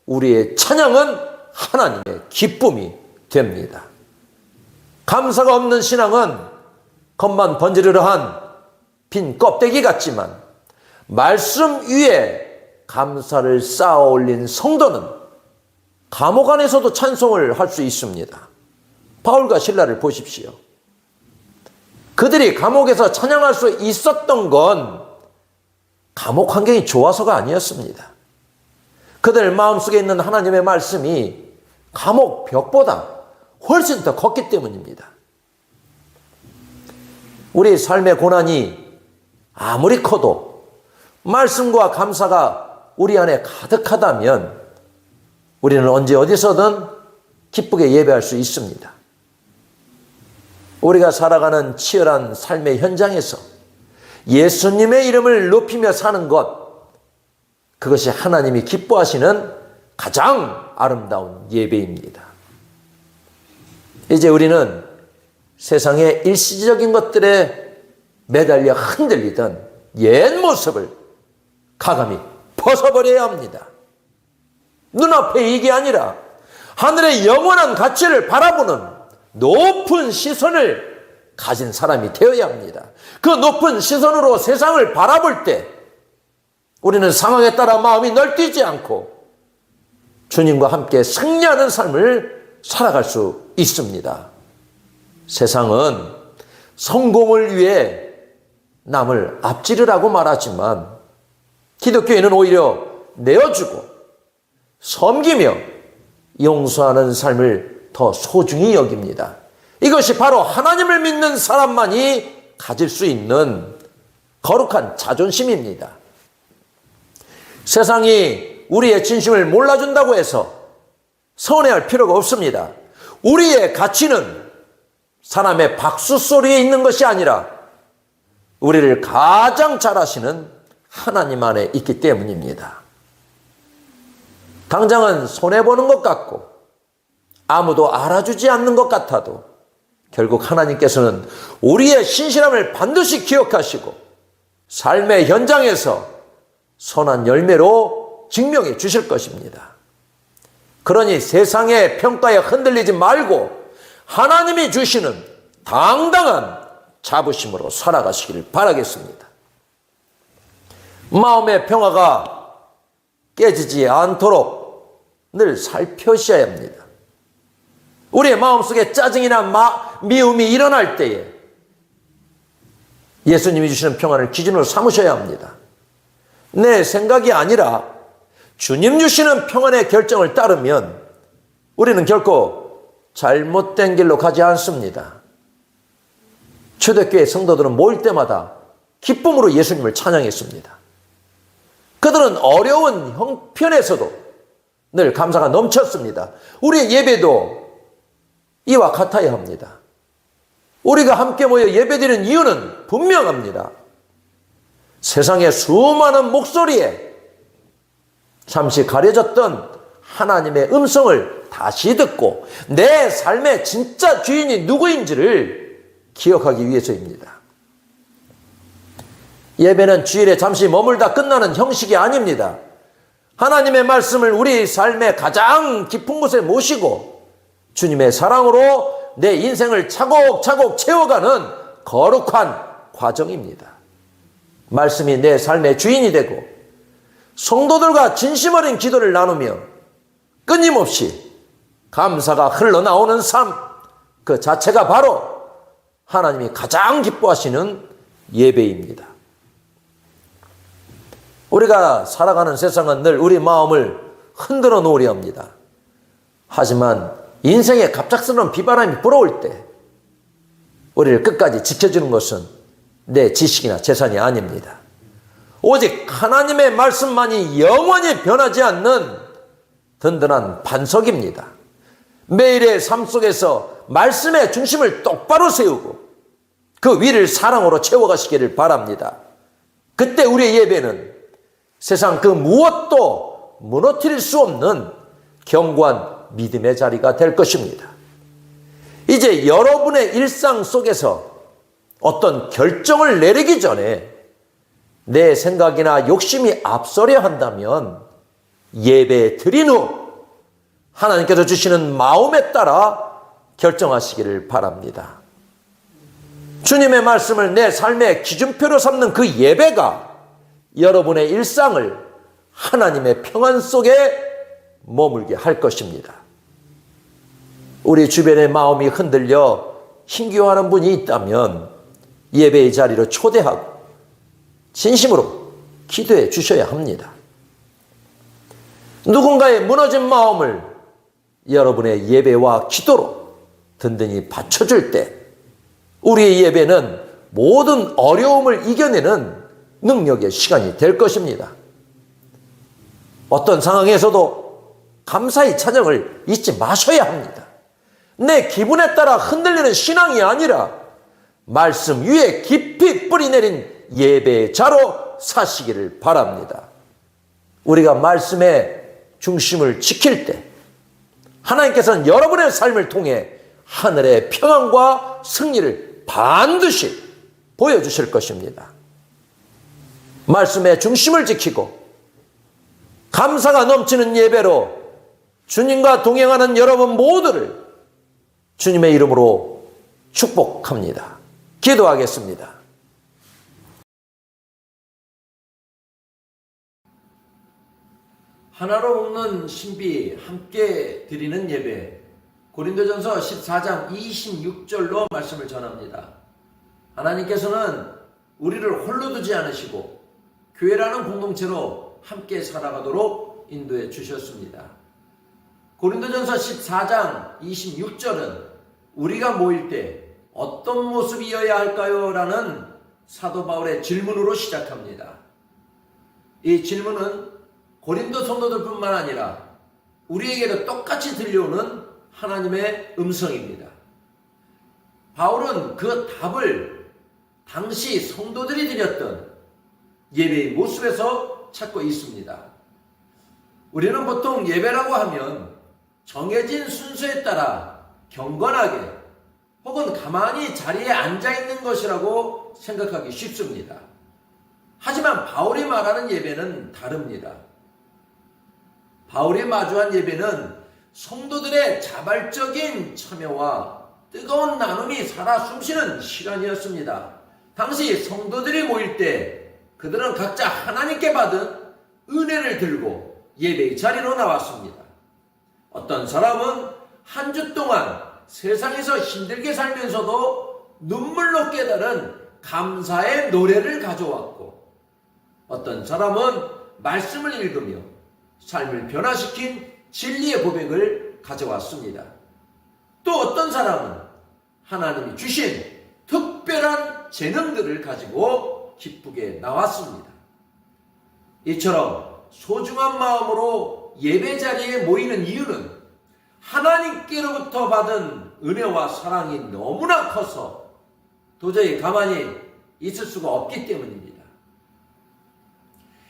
우리의 찬양은 하나님의 기쁨이 됩니다. 감사가 없는 신앙은 겉만 번지르르한 빈 껍데기 같지만 말씀 위에 감사를 쌓아 올린 성도는 감옥 안에서도 찬송을 할 수 있습니다. 바울과 실라를 보십시오. 그들이 감옥에서 찬양할 수 있었던 건 감옥 환경이 좋아서가 아니었습니다. 그들 마음속에 있는 하나님의 말씀이 감옥 벽보다 훨씬 더 컸기 때문입니다. 우리 삶의 고난이 아무리 커도 말씀과 감사가 우리 안에 가득하다면 우리는 언제 어디서든 기쁘게 예배할 수 있습니다. 우리가 살아가는 치열한 삶의 현장에서 예수님의 이름을 높이며 사는 것, 그것이 하나님이 기뻐하시는 가장 아름다운 예배입니다. 이제 우리는 세상의 일시적인 것들에 매달려 흔들리던 옛 모습을 가감히 벗어버려야 합니다. 눈앞에 이게 아니라 하늘의 영원한 가치를 바라보는 높은 시선을 가진 사람이 되어야 합니다. 그 높은 시선으로 세상을 바라볼 때 우리는 상황에 따라 마음이 널뛰지 않고 주님과 함께 승리하는 삶을 살아갈 수 있습니다. 세상은 성공을 위해 남을 앞지르라고 말하지만 기독교인은 오히려 내어주고 섬기며 용서하는 삶을 더 소중히 여깁니다. 이것이 바로 하나님을 믿는 사람만이 가질 수 있는 거룩한 자존심입니다. 세상이 우리의 진심을 몰라준다고 해서 서운해할 필요가 없습니다. 우리의 가치는 사람의 박수 소리에 있는 것이 아니라 우리를 가장 잘 아시는 하나님 안에 있기 때문입니다. 당장은 손해보는 것 같고 아무도 알아주지 않는 것 같아도 결국 하나님께서는 우리의 신실함을 반드시 기억하시고 삶의 현장에서 선한 열매로 증명해 주실 것입니다. 그러니 세상의 평가에 흔들리지 말고 하나님이 주시는 당당한 자부심으로 살아가시기를 바라겠습니다. 마음의 평화가 깨지지 않도록 늘 살펴셔야 합니다. 우리의 마음속에 짜증이나 미움이 일어날 때에 예수님이 주시는 평안을 기준으로 삼으셔야 합니다. 내 생각이 아니라 주님 주시는 평안의 결정을 따르면 우리는 결코 잘못된 길로 가지 않습니다. 초대교회 성도들은 모일 때마다 기쁨으로 예수님을 찬양했습니다. 그들은 어려운 형편에서도 늘 감사가 넘쳤습니다. 우리의 예배도 이와 같아야 합니다. 우리가 함께 모여 예배드리는 이유는 분명합니다. 세상의 수많은 목소리에 잠시 가려졌던 하나님의 음성을 다시 듣고 내 삶의 진짜 주인이 누구인지를 기억하기 위해서입니다. 예배는 주일에 잠시 머물다 끝나는 형식이 아닙니다. 하나님의 말씀을 우리 삶의 가장 깊은 곳에 모시고 주님의 사랑으로 내 인생을 차곡차곡 채워가는 거룩한 과정입니다. 말씀이 내 삶의 주인이 되고 성도들과 진심 어린 기도를 나누며 끊임없이 감사가 흘러나오는 삶, 그 자체가 바로 하나님이 가장 기뻐하시는 예배입니다. 우리가 살아가는 세상은 늘 우리 마음을 흔들어 놓으려 합니다. 하지만 인생에 갑작스러운 비바람이 불어올 때 우리를 끝까지 지켜주는 것은 내 지식이나 재산이 아닙니다. 오직 하나님의 말씀만이 영원히 변하지 않는 든든한 반석입니다. 매일의 삶 속에서 말씀의 중심을 똑바로 세우고 그 위를 사랑으로 채워가시기를 바랍니다. 그때 우리의 예배는 세상 그 무엇도 무너뜨릴 수 없는 견고한 믿음의 자리가 될 것입니다. 이제 여러분의 일상 속에서 어떤 결정을 내리기 전에 내 생각이나 욕심이 앞서려 한다면 예배 드린 후 하나님께서 주시는 마음에 따라 결정하시기를 바랍니다. 주님의 말씀을 내 삶의 기준표로 삼는 그 예배가 여러분의 일상을 하나님의 평안 속에 머물게 할 것입니다. 우리 주변의 마음이 흔들려 힘겨워하는 분이 있다면 예배의 자리로 초대하고 진심으로 기도해 주셔야 합니다. 누군가의 무너진 마음을 여러분의 예배와 기도로 든든히 받쳐줄 때 우리의 예배는 모든 어려움을 이겨내는 능력의 시간이 될 것입니다. 어떤 상황에서도 감사의 찬양을 잊지 마셔야 합니다. 내 기분에 따라 흔들리는 신앙이 아니라 말씀 위에 깊이 뿌리 내린 예배의 자로 사시기를 바랍니다. 우리가 말씀의 중심을 지킬 때 하나님께서는 여러분의 삶을 통해 하늘의 평안과 승리를 반드시 보여주실 것입니다. 말씀의 중심을 지키고 감사가 넘치는 예배로 주님과 동행하는 여러분 모두를 주님의 이름으로 축복합니다. 기도하겠습니다. 하나로 묶는 신비 함께 드리는 예배, 고린도전서 14장 26절로 말씀을 전합니다. 하나님께서는 우리를 홀로 두지 않으시고 교회라는 공동체로 함께 살아가도록 인도해 주셨습니다. 고린도전서 14장 26절은 우리가 모일 때 어떤 모습이어야 할까요? 라는 사도 바울의 질문으로 시작합니다. 이 질문은 고린도 성도들뿐만 아니라 우리에게도 똑같이 들려오는 하나님의 음성입니다. 바울은 그 답을 당시 성도들이 드렸던 예배의 모습에서 찾고 있습니다. 우리는 보통 예배라고 하면 정해진 순서에 따라 경건하게 혹은 가만히 자리에 앉아있는 것이라고 생각하기 쉽습니다. 하지만 바울이 말하는 예배는 다릅니다. 바울이 마주한 예배는 성도들의 자발적인 참여와 뜨거운 나눔이 살아 숨쉬는 시간이었습니다. 당시 성도들이 모일 때 그들은 각자 하나님께 받은 은혜를 들고 예배의 자리로 나왔습니다. 어떤 사람은 한 주 동안 세상에서 힘들게 살면서도 눈물로 깨달은 감사의 노래를 가져왔고, 어떤 사람은 말씀을 읽으며 삶을 변화시킨 진리의 고백을 가져왔습니다. 또 어떤 사람은 하나님이 주신 특별한 재능들을 가지고 기쁘게 나왔습니다. 이처럼 소중한 마음으로 예배 자리에 모이는 이유는 하나님께로부터 받은 은혜와 사랑이 너무나 커서 도저히 가만히 있을 수가 없기 때문입니다.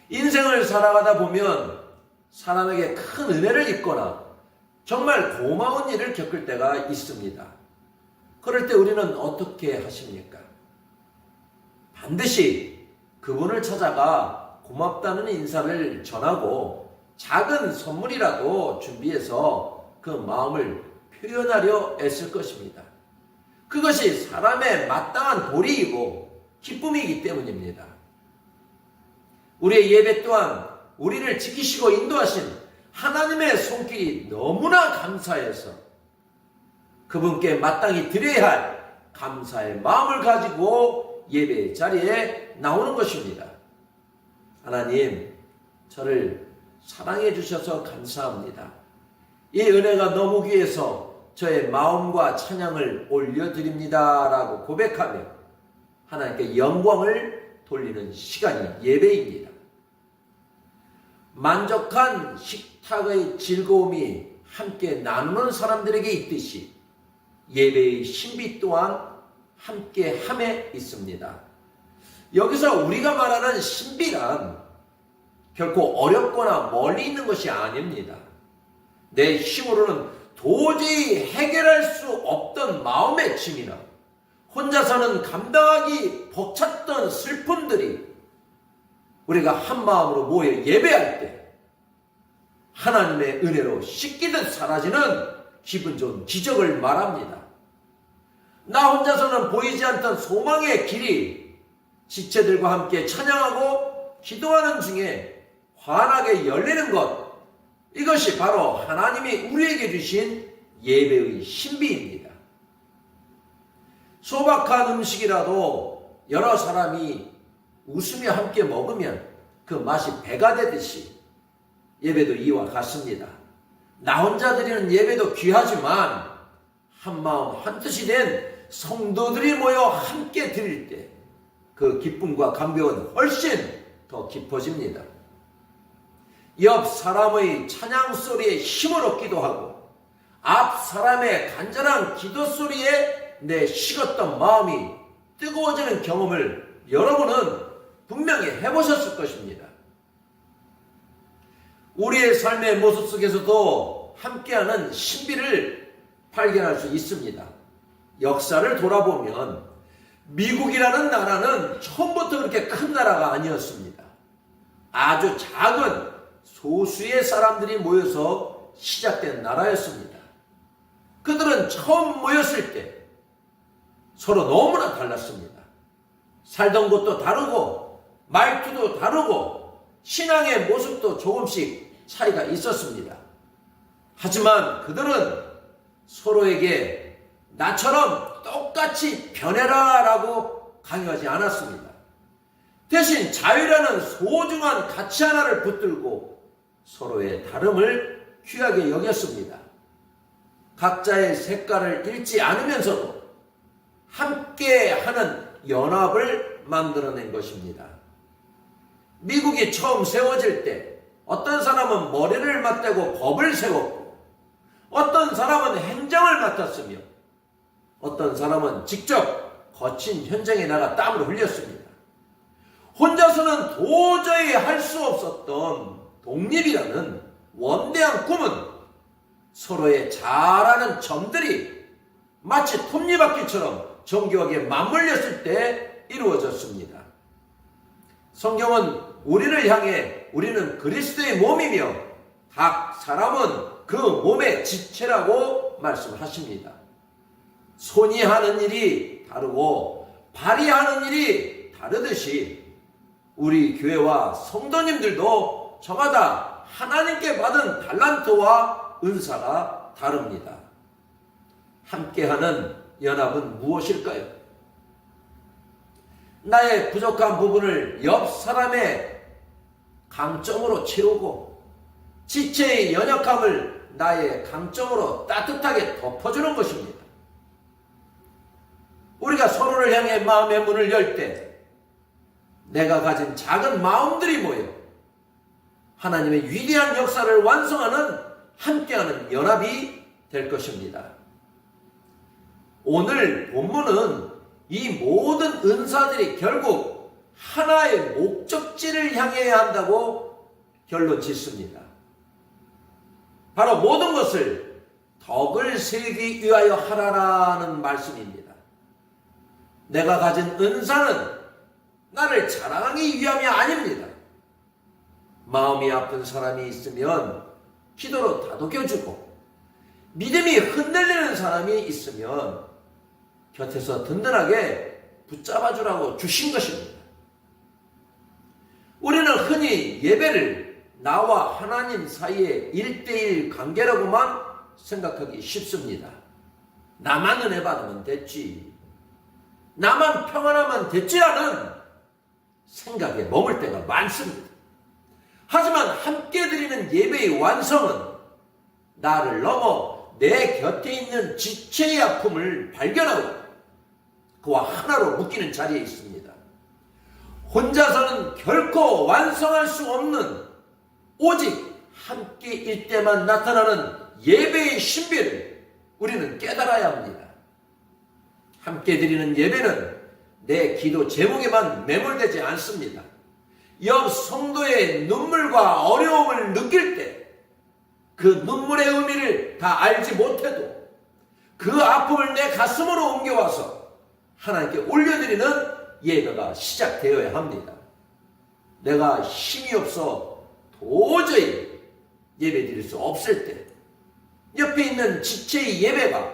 인생을 살아가다 보면 사람에게 큰 은혜를 입거나 정말 고마운 일을 겪을 때가 있습니다. 그럴 때 우리는 어떻게 하십니까? 반드시 그분을 찾아가 고맙다는 인사를 전하고 작은 선물이라도 준비해서 그 마음을 표현하려 애쓸 것입니다. 그것이 사람의 마땅한 도리이고 기쁨이기 때문입니다. 우리의 예배 또한 우리를 지키시고 인도하신 하나님의 손길이 너무나 감사해서 그분께 마땅히 드려야 할 감사의 마음을 가지고 예배 자리에 나오는 것입니다. 하나님, 저를 사랑해 주셔서 감사합니다. 이 은혜가 너무 귀해서 저의 마음과 찬양을 올려드립니다 라고 고백하며 하나님께 영광을 돌리는 시간이 예배입니다. 만족한 식탁의 즐거움이 함께 나누는 사람들에게 있듯이 예배의 신비 또한 함께 함에 있습니다. 여기서 우리가 말하는 신비란 결코 어렵거나 멀리 있는 것이 아닙니다. 내 힘으로는 도저히 해결할 수 없던 마음의 짐이나 혼자서는 감당하기 벅찼던 슬픔들이 우리가 한 마음으로 모여 예배할 때 하나님의 은혜로 씻기듯 사라지는 기분 좋은 기적을 말합니다. 나 혼자서는 보이지 않던 소망의 길이 지체들과 함께 찬양하고 기도하는 중에 환하게 열리는 것, 이것이 바로 하나님이 우리에게 주신 예배의 신비입니다. 소박한 음식이라도 여러 사람이 웃으며 함께 먹으면 그 맛이 배가 되듯이 예배도 이와 같습니다. 나 혼자 드리는 예배도 귀하지만 한마음 한뜻이 된 성도들이 모여 함께 드릴 때 그 기쁨과 감격은 훨씬 더 깊어집니다. 옆 사람의 찬양 소리에 힘을 얻기도 하고 앞 사람의 간절한 기도 소리에 내 식었던 마음이 뜨거워지는 경험을 여러분은 분명히 해보셨을 것입니다. 우리의 삶의 모습 속에서도 함께하는 신비를 발견할 수 있습니다. 역사를 돌아보면 미국이라는 나라는 처음부터 그렇게 큰 나라가 아니었습니다. 아주 작은 소수의 사람들이 모여서 시작된 나라였습니다. 그들은 처음 모였을 때 서로 너무나 달랐습니다. 살던 곳도 다르고 말투도 다르고 신앙의 모습도 조금씩 차이가 있었습니다. 하지만 그들은 서로에게 나처럼 똑같이 변해라 라고 강요하지 않았습니다. 대신 자유라는 소중한 가치 하나를 붙들고 서로의 다름을 귀하게 여겼습니다. 각자의 색깔을 잃지 않으면서도 함께하는 연합을 만들어낸 것입니다. 미국이 처음 세워질 때 어떤 사람은 머리를 맞대고 법을 세웠고 어떤 사람은 행정을 맡았으며 어떤 사람은 직접 거친 현장에 나가 땀을 흘렸습니다. 혼자서는 도저히 할 수 없었던 독립이라는 원대한 꿈은 서로의 잘하는 점들이 마치 톱니바퀴처럼 정교하게 맞물렸을 때 이루어졌습니다. 성경은 우리를 향해 우리는 그리스도의 몸이며 각 사람은 그 몸의 지체라고 말씀하십니다. 손이 하는 일이 다르고 발이 하는 일이 다르듯이 우리 교회와 성도님들도 저마다 하나님께 받은 달란트와 은사가 다릅니다. 함께하는 연합은 무엇일까요? 나의 부족한 부분을 옆 사람의 강점으로 채우고 지체의 연약함을 나의 강점으로 따뜻하게 덮어주는 것입니다. 우리가 서로를 향해 마음의 문을 열 때 내가 가진 작은 마음들이 모여 하나님의 위대한 역사를 완성하는 함께하는 연합이 될 것입니다. 오늘 본문은 이 모든 은사들이 결국 하나의 목적지를 향해야 한다고 결론 짓습니다. 바로 모든 것을 덕을 세우기 위하여 하라라는 말씀입니다. 내가 가진 은사는 나를 자랑하기 위함이 아닙니다. 마음이 아픈 사람이 있으면 기도로 다독여주고 믿음이 흔들리는 사람이 있으면 곁에서 든든하게 붙잡아주라고 주신 것입니다. 우리는 흔히 예배를 나와 하나님 사이의 1:1 관계라고만 생각하기 쉽습니다. 나만 은혜 받으면 됐지, 나만 평안하면 됐지라는 생각에 머물 때가 많습니다. 하지만 함께 드리는 예배의 완성은 나를 넘어 내 곁에 있는 지체의 아픔을 발견하고 그와 하나로 묶이는 자리에 있습니다. 혼자서는 결코 완성할 수 없는 오직 함께일 때만 나타나는 예배의 신비를 우리는 깨달아야 합니다. 함께 드리는 예배는 내 기도 제목에만 매몰되지 않습니다. 옆 성도의 눈물과 어려움을 느낄 때 그 눈물의 의미를 다 알지 못해도 그 아픔을 내 가슴으로 옮겨와서 하나님께 올려드리는 예배가 시작되어야 합니다. 내가 힘이 없어 도저히 예배 드릴 수 없을 때 옆에 있는 지체의 예배가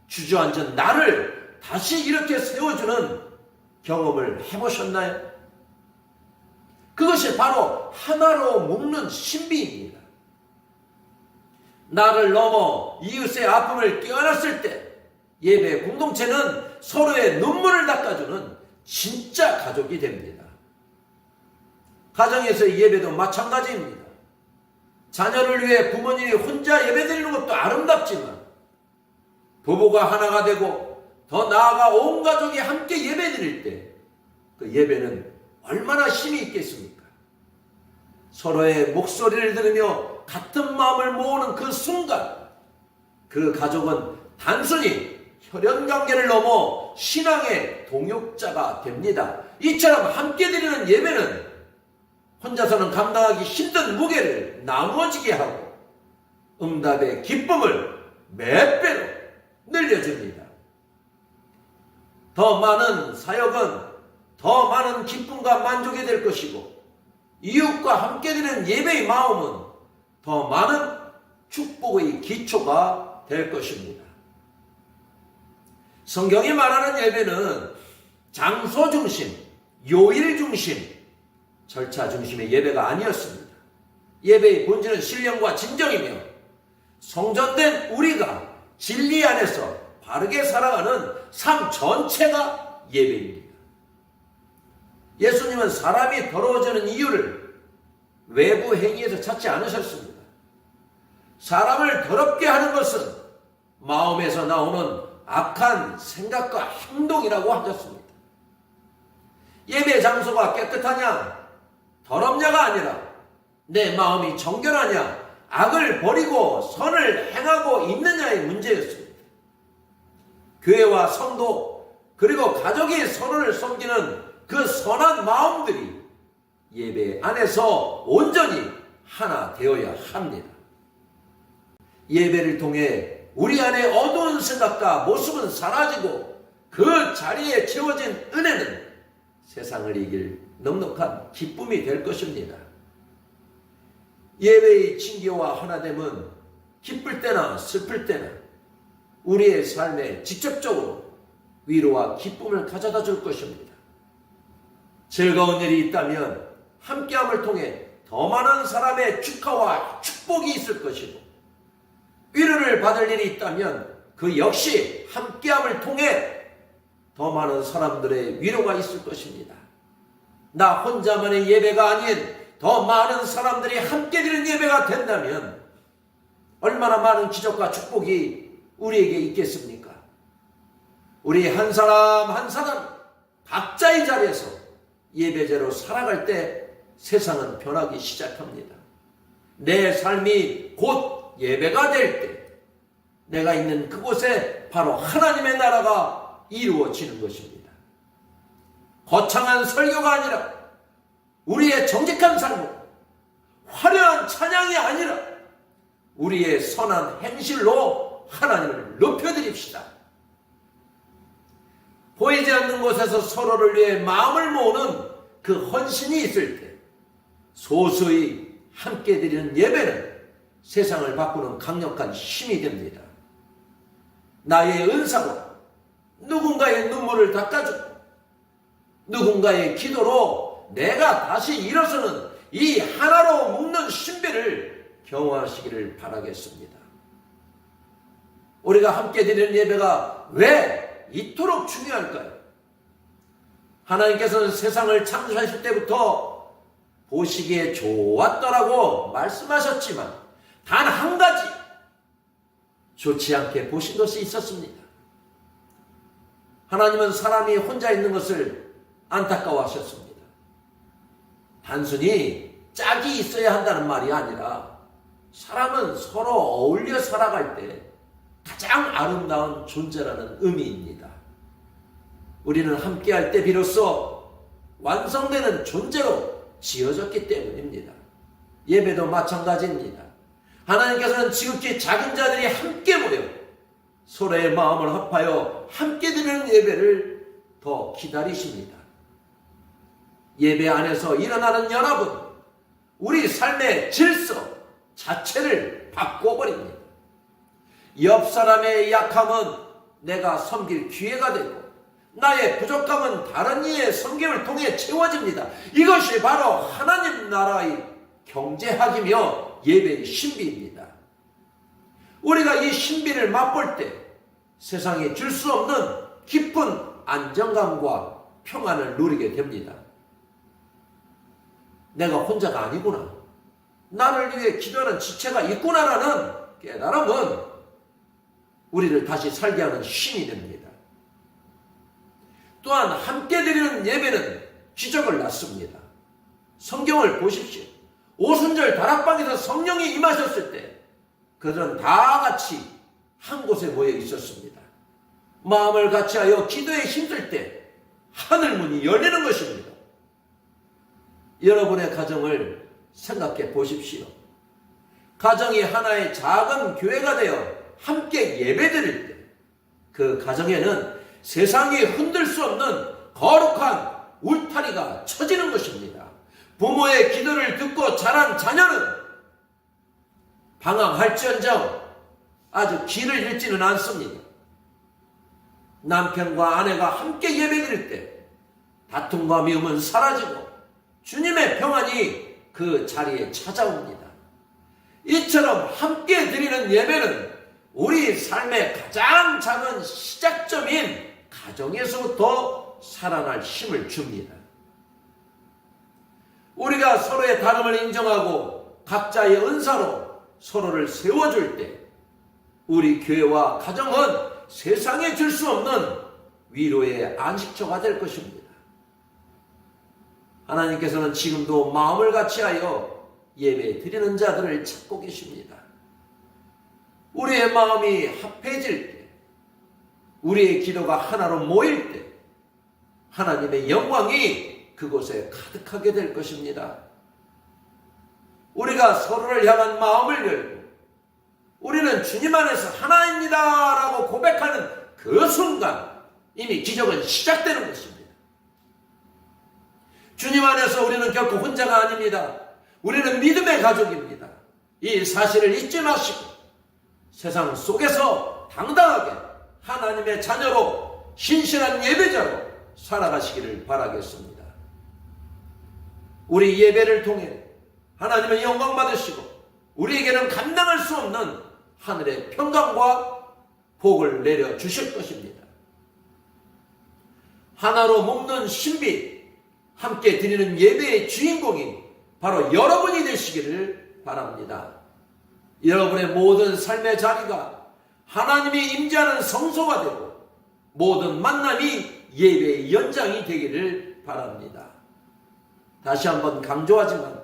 주저앉은 나를 다시 이렇게 세워주는 경험을 해보셨나요? 그것이 바로 하나로 묶는 신비입니다. 나를 넘어 이웃의 아픔을 끼얹었을 때 예배 공동체는 서로의 눈물을 닦아주는 진짜 가족이 됩니다. 가정에서의 예배도 마찬가지입니다. 자녀를 위해 부모님이 혼자 예배드리는 것도 아름답지만 부부가 하나가 되고 더 나아가 온 가족이 함께 예배드릴 때 그 예배는 얼마나 힘이 있겠습니까? 서로의 목소리를 들으며 같은 마음을 모으는 그 순간 그 가족은 단순히 혈연관계를 넘어 신앙의 동역자가 됩니다. 이처럼 함께 드리는 예배는 혼자서는 감당하기 힘든 무게를 나누어지게 하고 응답의 기쁨을 몇 배로 늘려줍니다. 더 많은 사역은 더 많은 기쁨과 만족이 될 것이고 이웃과 함께 드리는 예배의 마음은 더 많은 축복의 기초가 될 것입니다. 성경이 말하는 예배는 장소 중심, 요일 중심, 절차 중심의 예배가 아니었습니다. 예배의 본질은 신령과 진정이며 성전된 우리가 진리 안에서 바르게 살아가는 삶 전체가 예배입니다. 예수님은 사람이 더러워지는 이유를 외부 행위에서 찾지 않으셨습니다. 사람을 더럽게 하는 것은 마음에서 나오는 악한 생각과 행동이라고 하셨습니다. 예배 장소가 깨끗하냐, 더럽냐가 아니라 내 마음이 정결하냐, 악을 버리고 선을 행하고 있느냐의 문제였습니다. 교회와 성도 그리고 가족이 서로를 섬기는 그 선한 마음들이 예배 안에서 온전히 하나 되어야 합니다. 예배를 통해 우리 안에 어두운 생각과 모습은 사라지고 그 자리에 채워진 은혜는 세상을 이길 넉넉한 기쁨이 될 것입니다. 예배의 친교와 하나됨은 기쁠 때나 슬플 때나 우리의 삶에 직접적으로 위로와 기쁨을 가져다 줄 것입니다. 즐거운 일이 있다면 함께함을 통해 더 많은 사람의 축하와 축복이 있을 것이고 위로를 받을 일이 있다면 그 역시 함께함을 통해 더 많은 사람들의 위로가 있을 것입니다. 나 혼자만의 예배가 아닌 더 많은 사람들이 함께 드리는 예배가 된다면 얼마나 많은 기적과 축복이 우리에게 있겠습니까? 우리 한 사람 한 사람 각자의 자리에서 예배자로 살아갈 때 세상은 변하기 시작합니다. 내 삶이 곧 예배가 될 때 내가 있는 그곳에 바로 하나님의 나라가 이루어지는 것입니다. 거창한 설교가 아니라 우리의 정직한 삶으로 화려한 찬양이 아니라 우리의 선한 행실로 하나님을 높여드립시다. 보이지 않는 곳에서 서로를 위해 마음을 모으는 그 헌신이 있을 때 소수의 함께 드리는 예배는 세상을 바꾸는 강력한 힘이 됩니다. 나의 은사로 누군가의 눈물을 닦아주고 누군가의 기도로 내가 다시 일어서는 이 하나로 묶는 신비를 경험하시기를 바라겠습니다. 우리가 함께 드리는 예배가 왜 이토록 중요할까요? 하나님께서는 세상을 창조하실 때부터 보시기에 좋았더라고 말씀하셨지만 단 한 가지 좋지 않게 보신 것이 있었습니다. 하나님은 사람이 혼자 있는 것을 안타까워하셨습니다. 단순히 짝이 있어야 한다는 말이 아니라 사람은 서로 어울려 살아갈 때 가장 아름다운 존재라는 의미입니다. 우리는 함께할 때 비로소 완성되는 존재로 지어졌기 때문입니다. 예배도 마찬가지입니다. 하나님께서는 지극히 작은 자들이 함께 모여 서로의 마음을 합하여 함께 드리는 예배를 더 기다리십니다. 예배 안에서 일어나는 연합은 우리 삶의 질서 자체를 바꿔버립니다. 옆 사람의 약함은 내가 섬길 기회가 되고 나의 부족함은 다른 이의 섬김을 통해 채워집니다. 이것이 바로 하나님 나라의 경제학이며 예배의 신비입니다. 우리가 이 신비를 맛볼 때 세상에 줄 수 없는 깊은 안정감과 평안을 누리게 됩니다. 내가 혼자가 아니구나. 나를 위해 기도하는 지체가 있구나라는 깨달음은 우리를 다시 살게 하는 힘이 됩니다. 또한 함께 드리는 예배는 기적을 낳습니다. 성경을 보십시오. 오순절 다락방에서 성령이 임하셨을 때 그들은 다 같이 한 곳에 모여 있었습니다. 마음을 같이하여 기도에 힘쓸 때 하늘문이 열리는 것입니다. 여러분의 가정을 생각해 보십시오. 가정이 하나의 작은 교회가 되어 함께 예배드릴 때 그 가정에는 세상이 흔들 수 없는 거룩한 울타리가 쳐지는 것입니다. 부모의 기도를 듣고 자란 자녀는 방황할지언정 아주 길을 잃지는 않습니다. 남편과 아내가 함께 예배드릴 때 다툼과 미움은 사라지고 주님의 평안이 그 자리에 찾아옵니다. 이처럼 함께 드리는 예배는 우리 삶의 가장 작은 시작점인 가정에서부터 살아날 힘을 줍니다. 우리가 서로의 다름을 인정하고 각자의 은사로 서로를 세워줄 때 우리 교회와 가정은 세상에 줄 수 없는 위로의 안식처가 될 것입니다. 하나님께서는 지금도 마음을 같이하여 예배 드리는 자들을 찾고 계십니다. 우리의 마음이 합해질 때, 우리의 기도가 하나로 모일 때 하나님의 영광이 그곳에 가득하게 될 것입니다. 우리가 서로를 향한 마음을 열고 우리는 주님 안에서 하나입니다 라고 고백하는 그 순간 이미 기적은 시작되는 것입니다. 주님 안에서 우리는 결코 혼자가 아닙니다. 우리는 믿음의 가족입니다. 이 사실을 잊지 마시고 세상 속에서 당당하게 하나님의 자녀로 신실한 예배자로 살아가시기를 바라겠습니다. 우리 예배를 통해 하나님의 영광 받으시고 우리에게는 감당할 수 없는 하늘의 평강과 복을 내려 주실 것입니다. 하나로 묶는 신비, 함께 드리는 예배의 주인공이 바로 여러분이 되시기를 바랍니다. 여러분의 모든 삶의 자리가 하나님이 임재하는 성소가 되고 모든 만남이 예배의 연장이 되기를 바랍니다. 다시 한번 강조하지만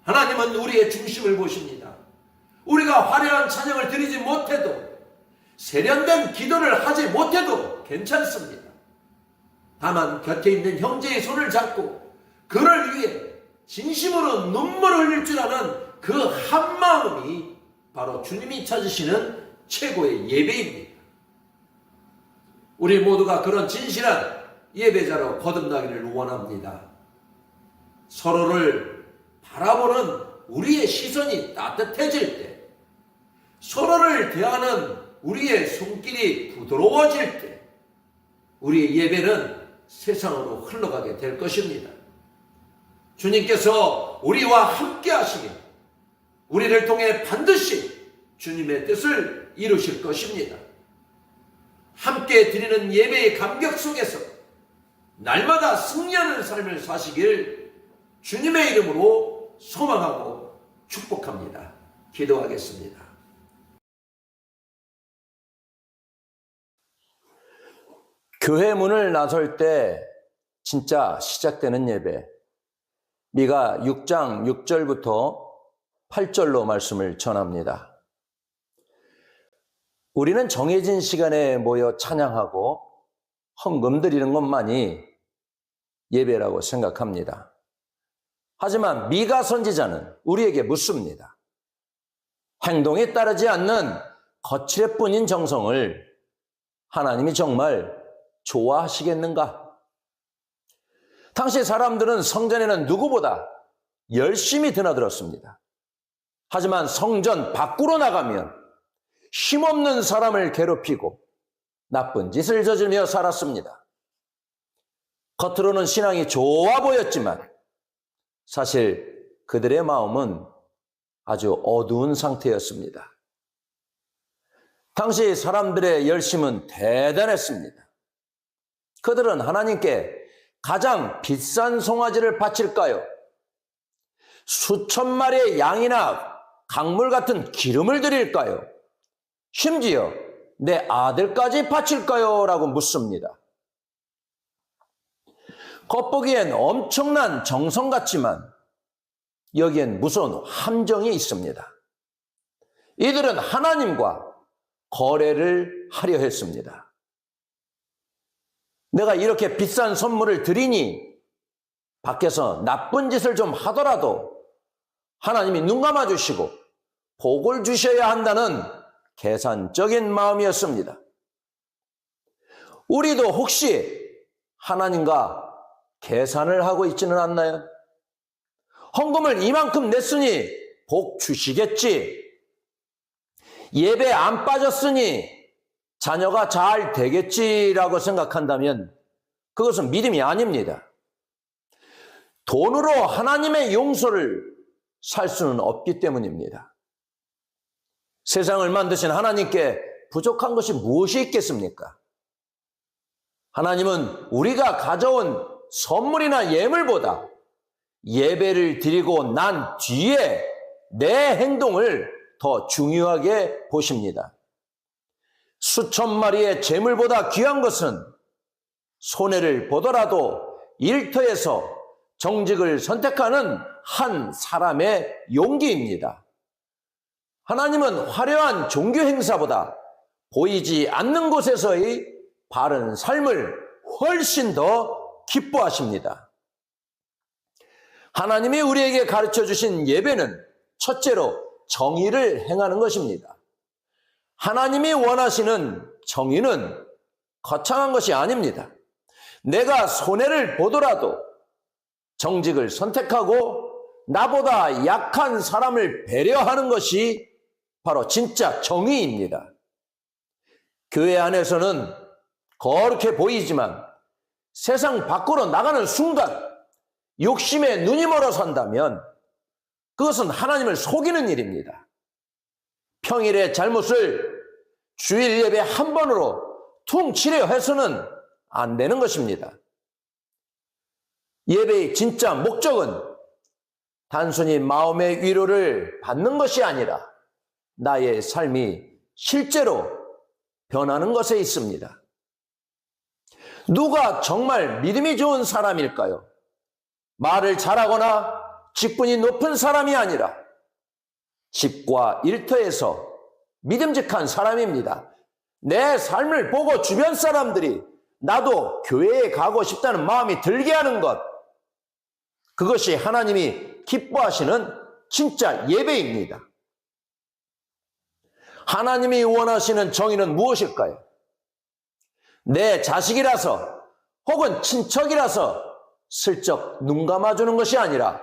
하나님은 우리의 중심을 보십니다. 우리가 화려한 찬양을 드리지 못해도 세련된 기도를 하지 못해도 괜찮습니다. 다만 곁에 있는 형제의 손을 잡고 그를 위해 진심으로 눈물을 흘릴 줄 아는 그 한마음이 바로 주님이 찾으시는 최고의 예배입니다. 우리 모두가 그런 진실한 예배자로 거듭나기를 원합니다. 서로를 바라보는 우리의 시선이 따뜻해질 때, 서로를 대하는 우리의 손길이 부드러워질 때 우리의 예배는 세상으로 흘러가게 될 것입니다. 주님께서 우리와 함께 하시길 우리를 통해 반드시 주님의 뜻을 이루실 것입니다. 함께 드리는 예배의 감격 속에서 날마다 승리하는 삶을 사시길 주님의 이름으로 소망하고 축복합니다. 기도하겠습니다. 교회 문을 나설 때 진짜 시작되는 예배, 미가 6장 6절부터 8절로 말씀을 전합니다. 우리는 정해진 시간에 모여 찬양하고 헌금 드리는 것만이 예배라고 생각합니다. 하지만 미가 선지자는 우리에게 묻습니다. 행동에 따르지 않는 거칠애뿐인 정성을 하나님이 정말 좋아하시겠는가? 당시 사람들은 성전에는 누구보다 열심히 드나들었습니다. 하지만 성전 밖으로 나가면 힘없는 사람을 괴롭히고 나쁜 짓을 저지르며 살았습니다. 겉으로는 신앙이 좋아 보였지만 사실 그들의 마음은 아주 어두운 상태였습니다. 당시 사람들의 열심은 대단했습니다. 그들은 하나님께 가장 비싼 송아지를 바칠까요? 수천 마리의 양이나 강물 같은 기름을 드릴까요? 심지어 내 아들까지 바칠까요? 라고 묻습니다. 겉보기엔 엄청난 정성 같지만 여기엔 무서운 함정이 있습니다. 이들은 하나님과 거래를 하려 했습니다. 내가 이렇게 비싼 선물을 드리니 밖에서 나쁜 짓을 좀 하더라도 하나님이 눈 감아주시고 복을 주셔야 한다는 계산적인 마음이었습니다. 우리도 혹시 하나님과 계산을 하고 있지는 않나요? 헌금을 이만큼 냈으니 복 주시겠지. 예배 안 빠졌으니 자녀가 잘 되겠지라고 생각한다면 그것은 믿음이 아닙니다. 돈으로 하나님의 용서를 살 수는 없기 때문입니다. 세상을 만드신 하나님께 부족한 것이 무엇이 있겠습니까? 하나님은 우리가 가져온 선물이나 예물보다 예배를 드리고 난 뒤에 내 행동을 더 중요하게 보십니다. 수천 마리의 재물보다 귀한 것은 손해를 보더라도 일터에서 정직을 선택하는 한 사람의 용기입니다. 하나님은 화려한 종교 행사보다 보이지 않는 곳에서의 바른 삶을 훨씬 더 기뻐하십니다. 하나님이 우리에게 가르쳐 주신 예배는 첫째로 정의를 행하는 것입니다. 하나님이 원하시는 정의는 거창한 것이 아닙니다. 내가 손해를 보더라도 정직을 선택하고 나보다 약한 사람을 배려하는 것이 바로 진짜 정의입니다. 교회 안에서는 거룩해 보이지만 세상 밖으로 나가는 순간 욕심에 눈이 멀어 산다면 그것은 하나님을 속이는 일입니다. 평일의 잘못을 주일 예배 한 번으로 퉁치려 해서는 안 되는 것입니다. 예배의 진짜 목적은 단순히 마음의 위로를 받는 것이 아니라 나의 삶이 실제로 변하는 것에 있습니다. 누가 정말 믿음이 좋은 사람일까요? 말을 잘하거나 직분이 높은 사람이 아니라 집과 일터에서 믿음직한 사람입니다. 내 삶을 보고 주변 사람들이 나도 교회에 가고 싶다는 마음이 들게 하는 것, 그것이 하나님이 기뻐하시는 진짜 예배입니다. 하나님이 원하시는 정의는 무엇일까요? 내 자식이라서 혹은 친척이라서 슬쩍 눈 감아주는 것이 아니라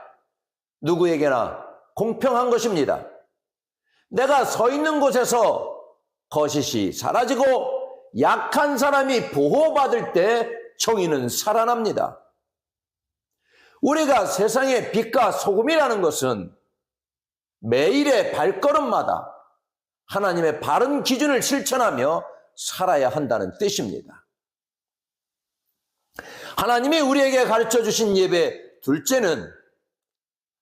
누구에게나 공평한 것입니다. 내가 서 있는 곳에서 거짓이 사라지고 약한 사람이 보호받을 때 정의는 살아납니다. 우리가 세상의 빛과 소금이라는 것은 매일의 발걸음마다 하나님의 바른 기준을 실천하며 살아야 한다는 뜻입니다. 하나님이 우리에게 가르쳐 주신 예배 둘째는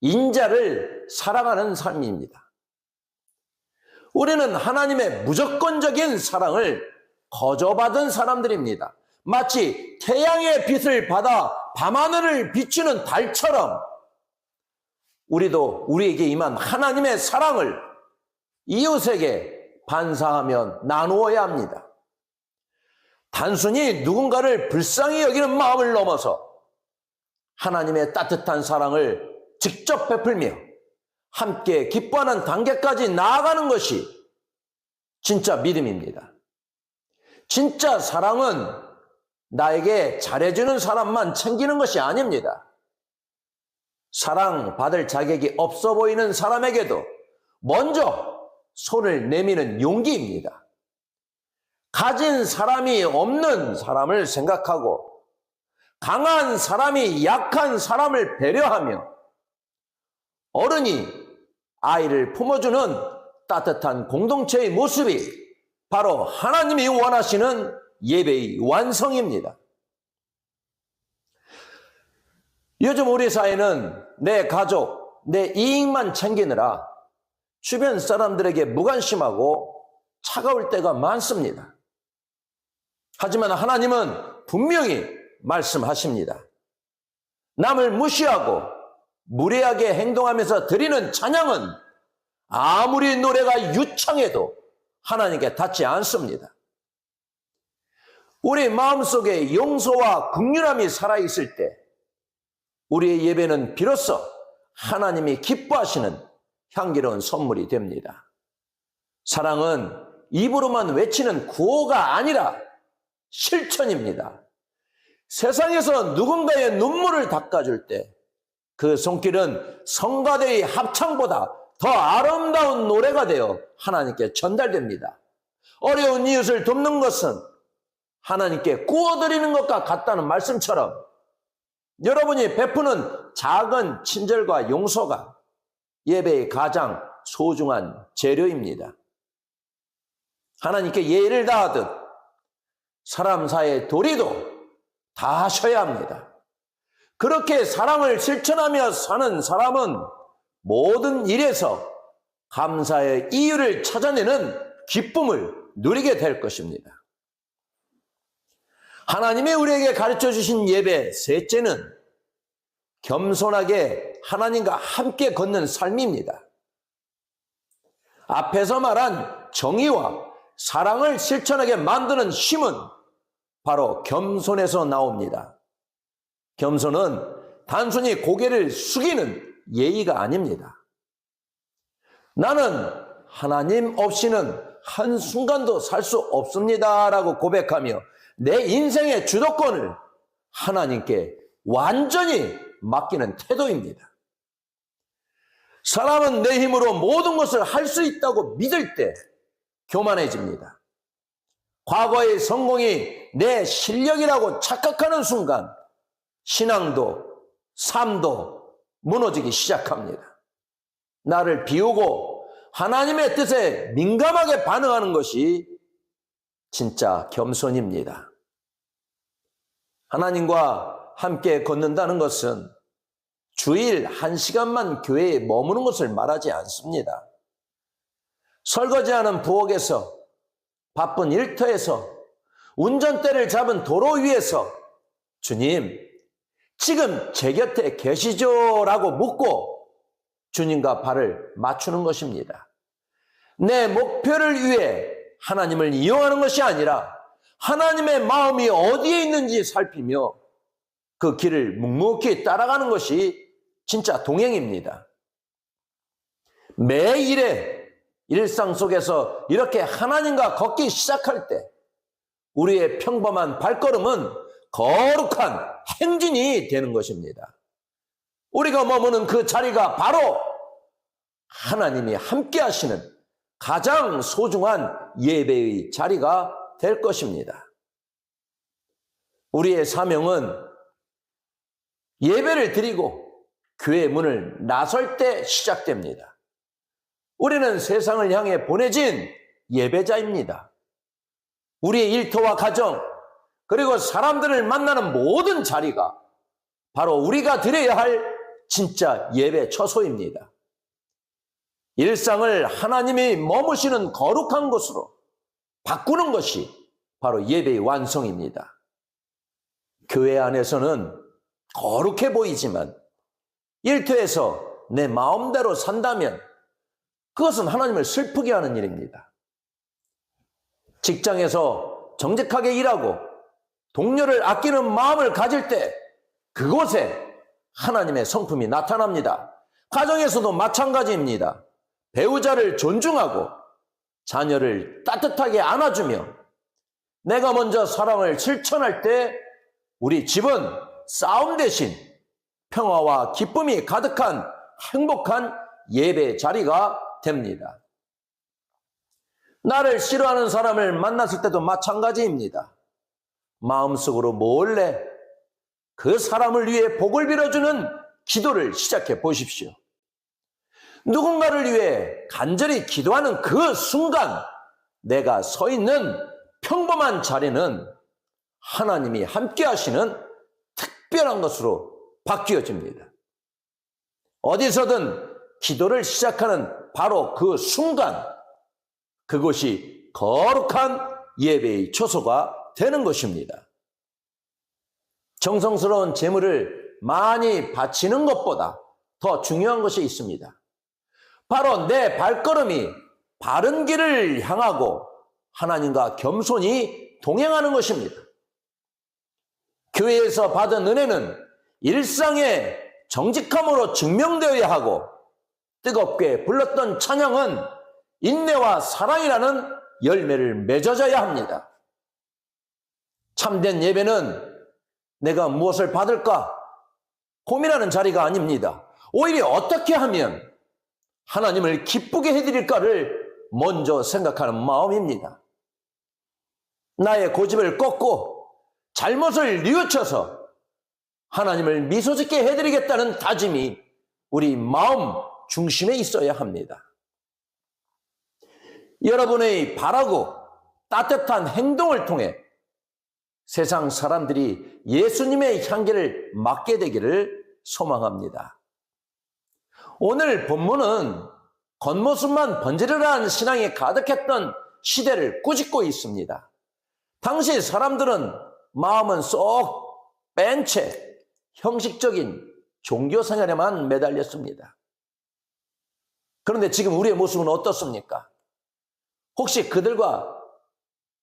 인자를 사랑하는 삶입니다. 우리는 하나님의 무조건적인 사랑을 거저받은 사람들입니다. 마치 태양의 빛을 받아 밤하늘을 비추는 달처럼 우리도 우리에게 임한 하나님의 사랑을 이웃에게 반사하며 나누어야 합니다. 단순히 누군가를 불쌍히 여기는 마음을 넘어서 하나님의 따뜻한 사랑을 직접 베풀며 함께 기뻐하는 단계까지 나아가는 것이 진짜 믿음입니다. 진짜 사랑은 나에게 잘해주는 사람만 챙기는 것이 아닙니다. 사랑받을 자격이 없어 보이는 사람에게도 먼저 손을 내미는 용기입니다. 가진 사람이 없는 사람을 생각하고 강한 사람이 약한 사람을 배려하며 어른이 아이를 품어주는 따뜻한 공동체의 모습이 바로 하나님이 원하시는 예배의 완성입니다. 요즘 우리 사회는 내 가족, 내 이익만 챙기느라 주변 사람들에게 무관심하고 차가울 때가 많습니다. 하지만 하나님은 분명히 말씀하십니다. 남을 무시하고 무례하게 행동하면서 드리는 찬양은 아무리 노래가 유창해도 하나님께 닿지 않습니다. 우리 마음속에 용서와 긍휼함이 살아있을 때 우리의 예배는 비로소 하나님이 기뻐하시는 향기로운 선물이 됩니다. 사랑은 입으로만 외치는 구호가 아니라 실천입니다. 세상에서 누군가의 눈물을 닦아줄 때 그 손길은 성가대의 합창보다 더 아름다운 노래가 되어 하나님께 전달됩니다. 어려운 이웃을 돕는 것은 하나님께 구워드리는 것과 같다는 말씀처럼 여러분이 베푸는 작은 친절과 용서가 예배의 가장 소중한 재료입니다. 하나님께 예의를 다하듯 사람 사이의 도리도 다하셔야 합니다. 그렇게 사랑을 실천하며 사는 사람은 모든 일에서 감사의 이유를 찾아내는 기쁨을 누리게 될 것입니다. 하나님이 우리에게 가르쳐 주신 예배 셋째는 겸손하게 하나님과 함께 걷는 삶입니다. 앞에서 말한 정의와 사랑을 실천하게 만드는 힘은 바로 겸손에서 나옵니다. 겸손은 단순히 고개를 숙이는 예의가 아닙니다. 나는 하나님 없이는 한순간도 살 수 없습니다 라고 고백하며 내 인생의 주도권을 하나님께 완전히 맡기는 태도입니다. 사람은 내 힘으로 모든 것을 할 수 있다고 믿을 때 교만해집니다. 과거의 성공이 내 실력이라고 착각하는 순간 신앙도 삶도 무너지기 시작합니다. 나를 비우고 하나님의 뜻에 민감하게 반응하는 것이 진짜 겸손입니다. 하나님과 함께 걷는다는 것은 주일 1시간만 교회에 머무는 것을 말하지 않습니다. 설거지하는 부엌에서, 바쁜 일터에서, 운전대를 잡은 도로 위에서 주님, 지금 제 곁에 계시죠? 라고 묻고 주님과 발을 맞추는 것입니다. 내 목표를 위해 하나님을 이용하는 것이 아니라 하나님의 마음이 어디에 있는지 살피며 그 길을 묵묵히 따라가는 것이 진짜 동행입니다. 매일의 일상 속에서 이렇게 하나님과 걷기 시작할 때 우리의 평범한 발걸음은 거룩한 행진이 되는 것입니다. 우리가 머무는 그 자리가 바로 하나님이 함께 하시는 가장 소중한 예배의 자리가 될 것입니다. 우리의 사명은 예배를 드리고 교회 문을 나설 때 시작됩니다. 우리는 세상을 향해 보내진 예배자입니다. 우리의 일터와 가정, 그리고 사람들을 만나는 모든 자리가 바로 우리가 드려야 할 진짜 예배 처소입니다. 일상을 하나님이 머무시는 거룩한 곳으로 바꾸는 것이 바로 예배의 완성입니다. 교회 안에서는 거룩해 보이지만 일터에서 내 마음대로 산다면 그것은 하나님을 슬프게 하는 일입니다. 직장에서 정직하게 일하고 동료를 아끼는 마음을 가질 때 그곳에 하나님의 성품이 나타납니다. 가정에서도 마찬가지입니다. 배우자를 존중하고 자녀를 따뜻하게 안아주며 내가 먼저 사랑을 실천할 때 우리 집은 싸움 대신 평화와 기쁨이 가득한 행복한 예배 자리가 됩니다. 나를 싫어하는 사람을 만났을 때도 마찬가지입니다. 마음속으로 몰래 그 사람을 위해 복을 빌어주는 기도를 시작해 보십시오. 누군가를 위해 간절히 기도하는 그 순간 내가 서 있는 평범한 자리는 하나님이 함께 하시는 특별한 것으로 바뀌어집니다. 어디서든 기도를 시작하는 바로 그 순간 그곳이 거룩한 예배의 초소가 되는 것입니다. 정성스러운 제물을 많이 바치는 것보다 더 중요한 것이 있습니다. 바로 내 발걸음이 바른 길을 향하고 하나님과 겸손히 동행하는 것입니다. 교회에서 받은 은혜는 일상의 정직함으로 증명되어야 하고, 뜨겁게 불렀던 찬양은 인내와 사랑이라는 열매를 맺어져야 합니다. 참된 예배는 내가 무엇을 받을까 고민하는 자리가 아닙니다. 오히려 어떻게 하면 하나님을 기쁘게 해드릴까를 먼저 생각하는 마음입니다. 나의 고집을 꺾고 잘못을 뉘우쳐서 하나님을 미소짓게 해드리겠다는 다짐이 우리 마음 중심에 있어야 합니다. 여러분의 바라고 따뜻한 행동을 통해 세상 사람들이 예수님의 향기를 맡게 되기를 소망합니다. 오늘 본문은 겉모습만 번지르르한 신앙이 가득했던 시대를 꾸짖고 있습니다. 당시 사람들은 마음은 쏙 뺀 채 형식적인 종교 생활에만 매달렸습니다. 그런데 지금 우리의 모습은 어떻습니까? 혹시 그들과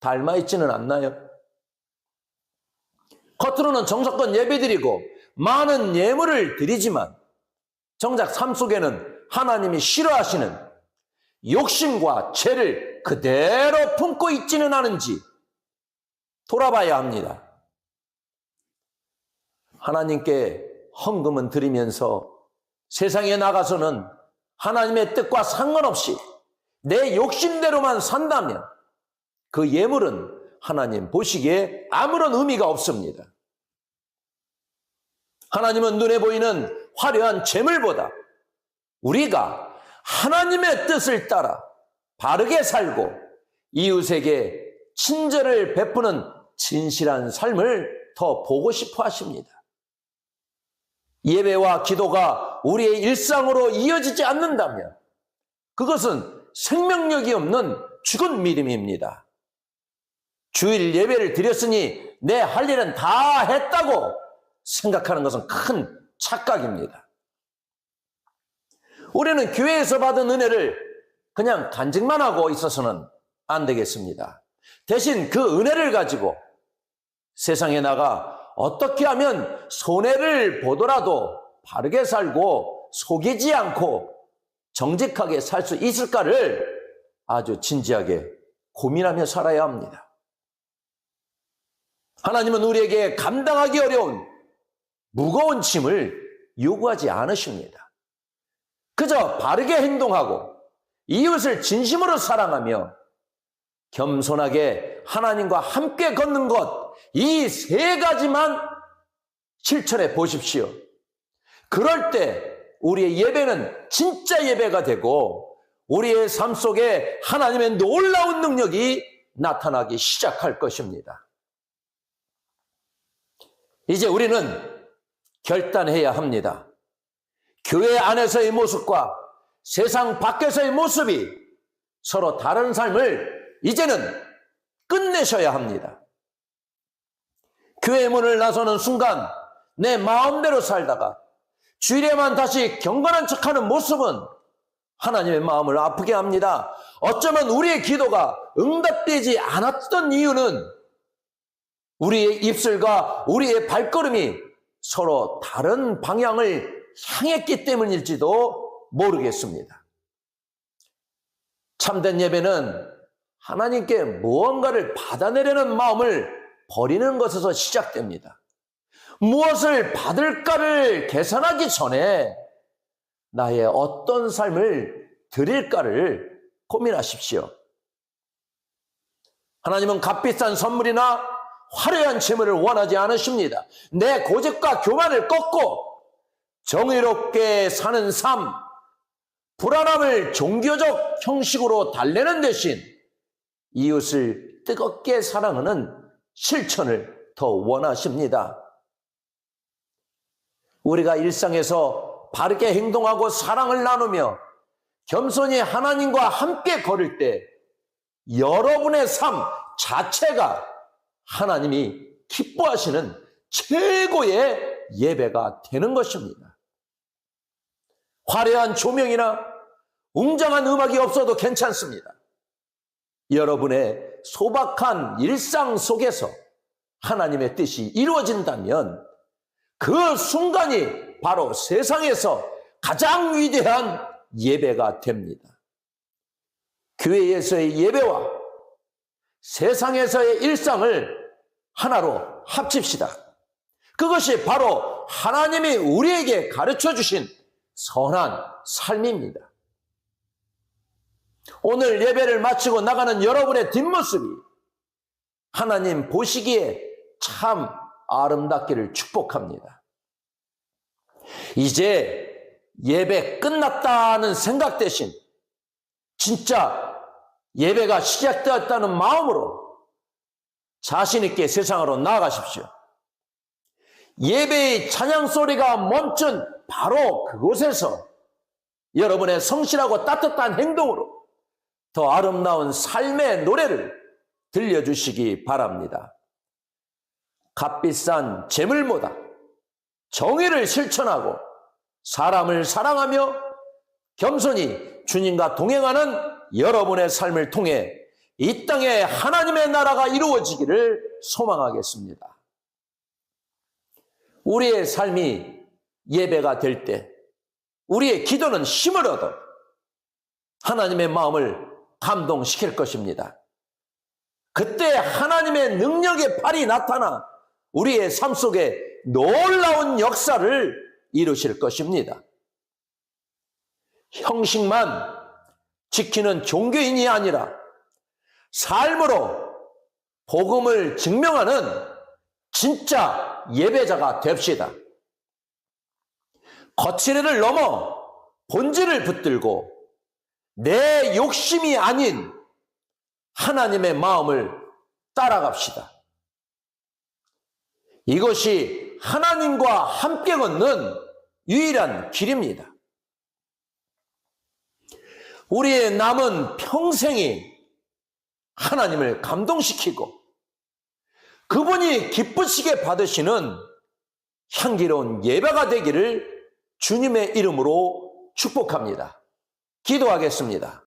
닮아 있지는 않나요? 겉으로는 정석껏 예배드리고 많은 예물을 드리지만 정작 삶 속에는 하나님이 싫어하시는 욕심과 죄를 그대로 품고 있지는 않은지 돌아봐야 합니다. 하나님께 헌금은 드리면서 세상에 나가서는 하나님의 뜻과 상관없이 내 욕심대로만 산다면 그 예물은 하나님 보시기에 아무런 의미가 없습니다. 하나님은 눈에 보이는 화려한 재물보다 우리가 하나님의 뜻을 따라 바르게 살고 이웃에게 친절을 베푸는 진실한 삶을 더 보고 싶어 하십니다. 예배와 기도가 우리의 일상으로 이어지지 않는다면 그것은 생명력이 없는 죽은 믿음입니다. 주일 예배를 드렸으니 내 할 일은 다 했다고 생각하는 것은 큰 착각입니다. 우리는 교회에서 받은 은혜를 그냥 간직만 하고 있어서는 안 되겠습니다. 대신 그 은혜를 가지고 세상에 나가 어떻게 하면 손해를 보더라도 바르게 살고 속이지 않고 정직하게 살 수 있을까를 아주 진지하게 고민하며 살아야 합니다. 하나님은 우리에게 감당하기 어려운 무거운 짐을 요구하지 않으십니다. 그저 바르게 행동하고 이웃을 진심으로 사랑하며 겸손하게 하나님과 함께 걷는 것, 이 세 가지만 실천해 보십시오. 그럴 때 우리의 예배는 진짜 예배가 되고 우리의 삶 속에 하나님의 놀라운 능력이 나타나기 시작할 것입니다. 이제 우리는 결단해야 합니다. 교회 안에서의 모습과 세상 밖에서의 모습이 서로 다른 삶을 이제는 끝내셔야 합니다. 교회 문을 나서는 순간 내 마음대로 살다가 주일에만 다시 경건한 척하는 모습은 하나님의 마음을 아프게 합니다. 어쩌면 우리의 기도가 응답되지 않았던 이유는 우리의 입술과 우리의 발걸음이 서로 다른 방향을 향했기 때문일지도 모르겠습니다. 참된 예배는 하나님께 무언가를 받아내려는 마음을 버리는 것에서 시작됩니다. 무엇을 받을까를 계산하기 전에 나의 어떤 삶을 드릴까를 고민하십시오. 하나님은 값비싼 선물이나 화려한 재물을 원하지 않으십니다. 내 고집과 교만을 꺾고 정의롭게 사는 삶, 불안함을 종교적 형식으로 달래는 대신 이웃을 뜨겁게 사랑하는 실천을 더 원하십니다. 우리가 일상에서 바르게 행동하고 사랑을 나누며 겸손히 하나님과 함께 걸을 때 여러분의 삶 자체가 하나님이 기뻐하시는 최고의 예배가 되는 것입니다. 화려한 조명이나 웅장한 음악이 없어도 괜찮습니다. 여러분의 소박한 일상 속에서 하나님의 뜻이 이루어진다면 그 순간이 바로 세상에서 가장 위대한 예배가 됩니다. 교회에서의 예배와 세상에서의 일상을 하나로 합칩시다. 그것이 바로 하나님이 우리에게 가르쳐 주신 선한 삶입니다. 오늘 예배를 마치고 나가는 여러분의 뒷모습이 하나님 보시기에 참 아름답기를 축복합니다. 이제 예배 끝났다는 생각 대신 진짜 예배가 시작되었다는 마음으로 자신 있게 세상으로 나아가십시오. 예배의 찬양 소리가 멈춘 바로 그곳에서 여러분의 성실하고 따뜻한 행동으로 더 아름다운 삶의 노래를 들려주시기 바랍니다. 값비싼 재물보다 정의를 실천하고 사람을 사랑하며 겸손히 주님과 동행하는 여러분의 삶을 통해 이 땅에 하나님의 나라가 이루어지기를 소망하겠습니다. 우리의 삶이 예배가 될 때 우리의 기도는 힘을 얻어 하나님의 마음을 감동시킬 것입니다. 그때 하나님의 능력의 팔이 나타나 우리의 삶 속에 놀라운 역사를 이루실 것입니다. 형식만 지키는 종교인이 아니라 삶으로 복음을 증명하는 진짜 예배자가 됩시다. 거칠애를 넘어 본질을 붙들고 내 욕심이 아닌 하나님의 마음을 따라갑시다. 이것이 하나님과 함께 걷는 유일한 길입니다. 우리의 남은 평생이 하나님을 감동시키고 그분이 기쁘시게 받으시는 향기로운 예배가 되기를 주님의 이름으로 축복합니다. 기도하겠습니다.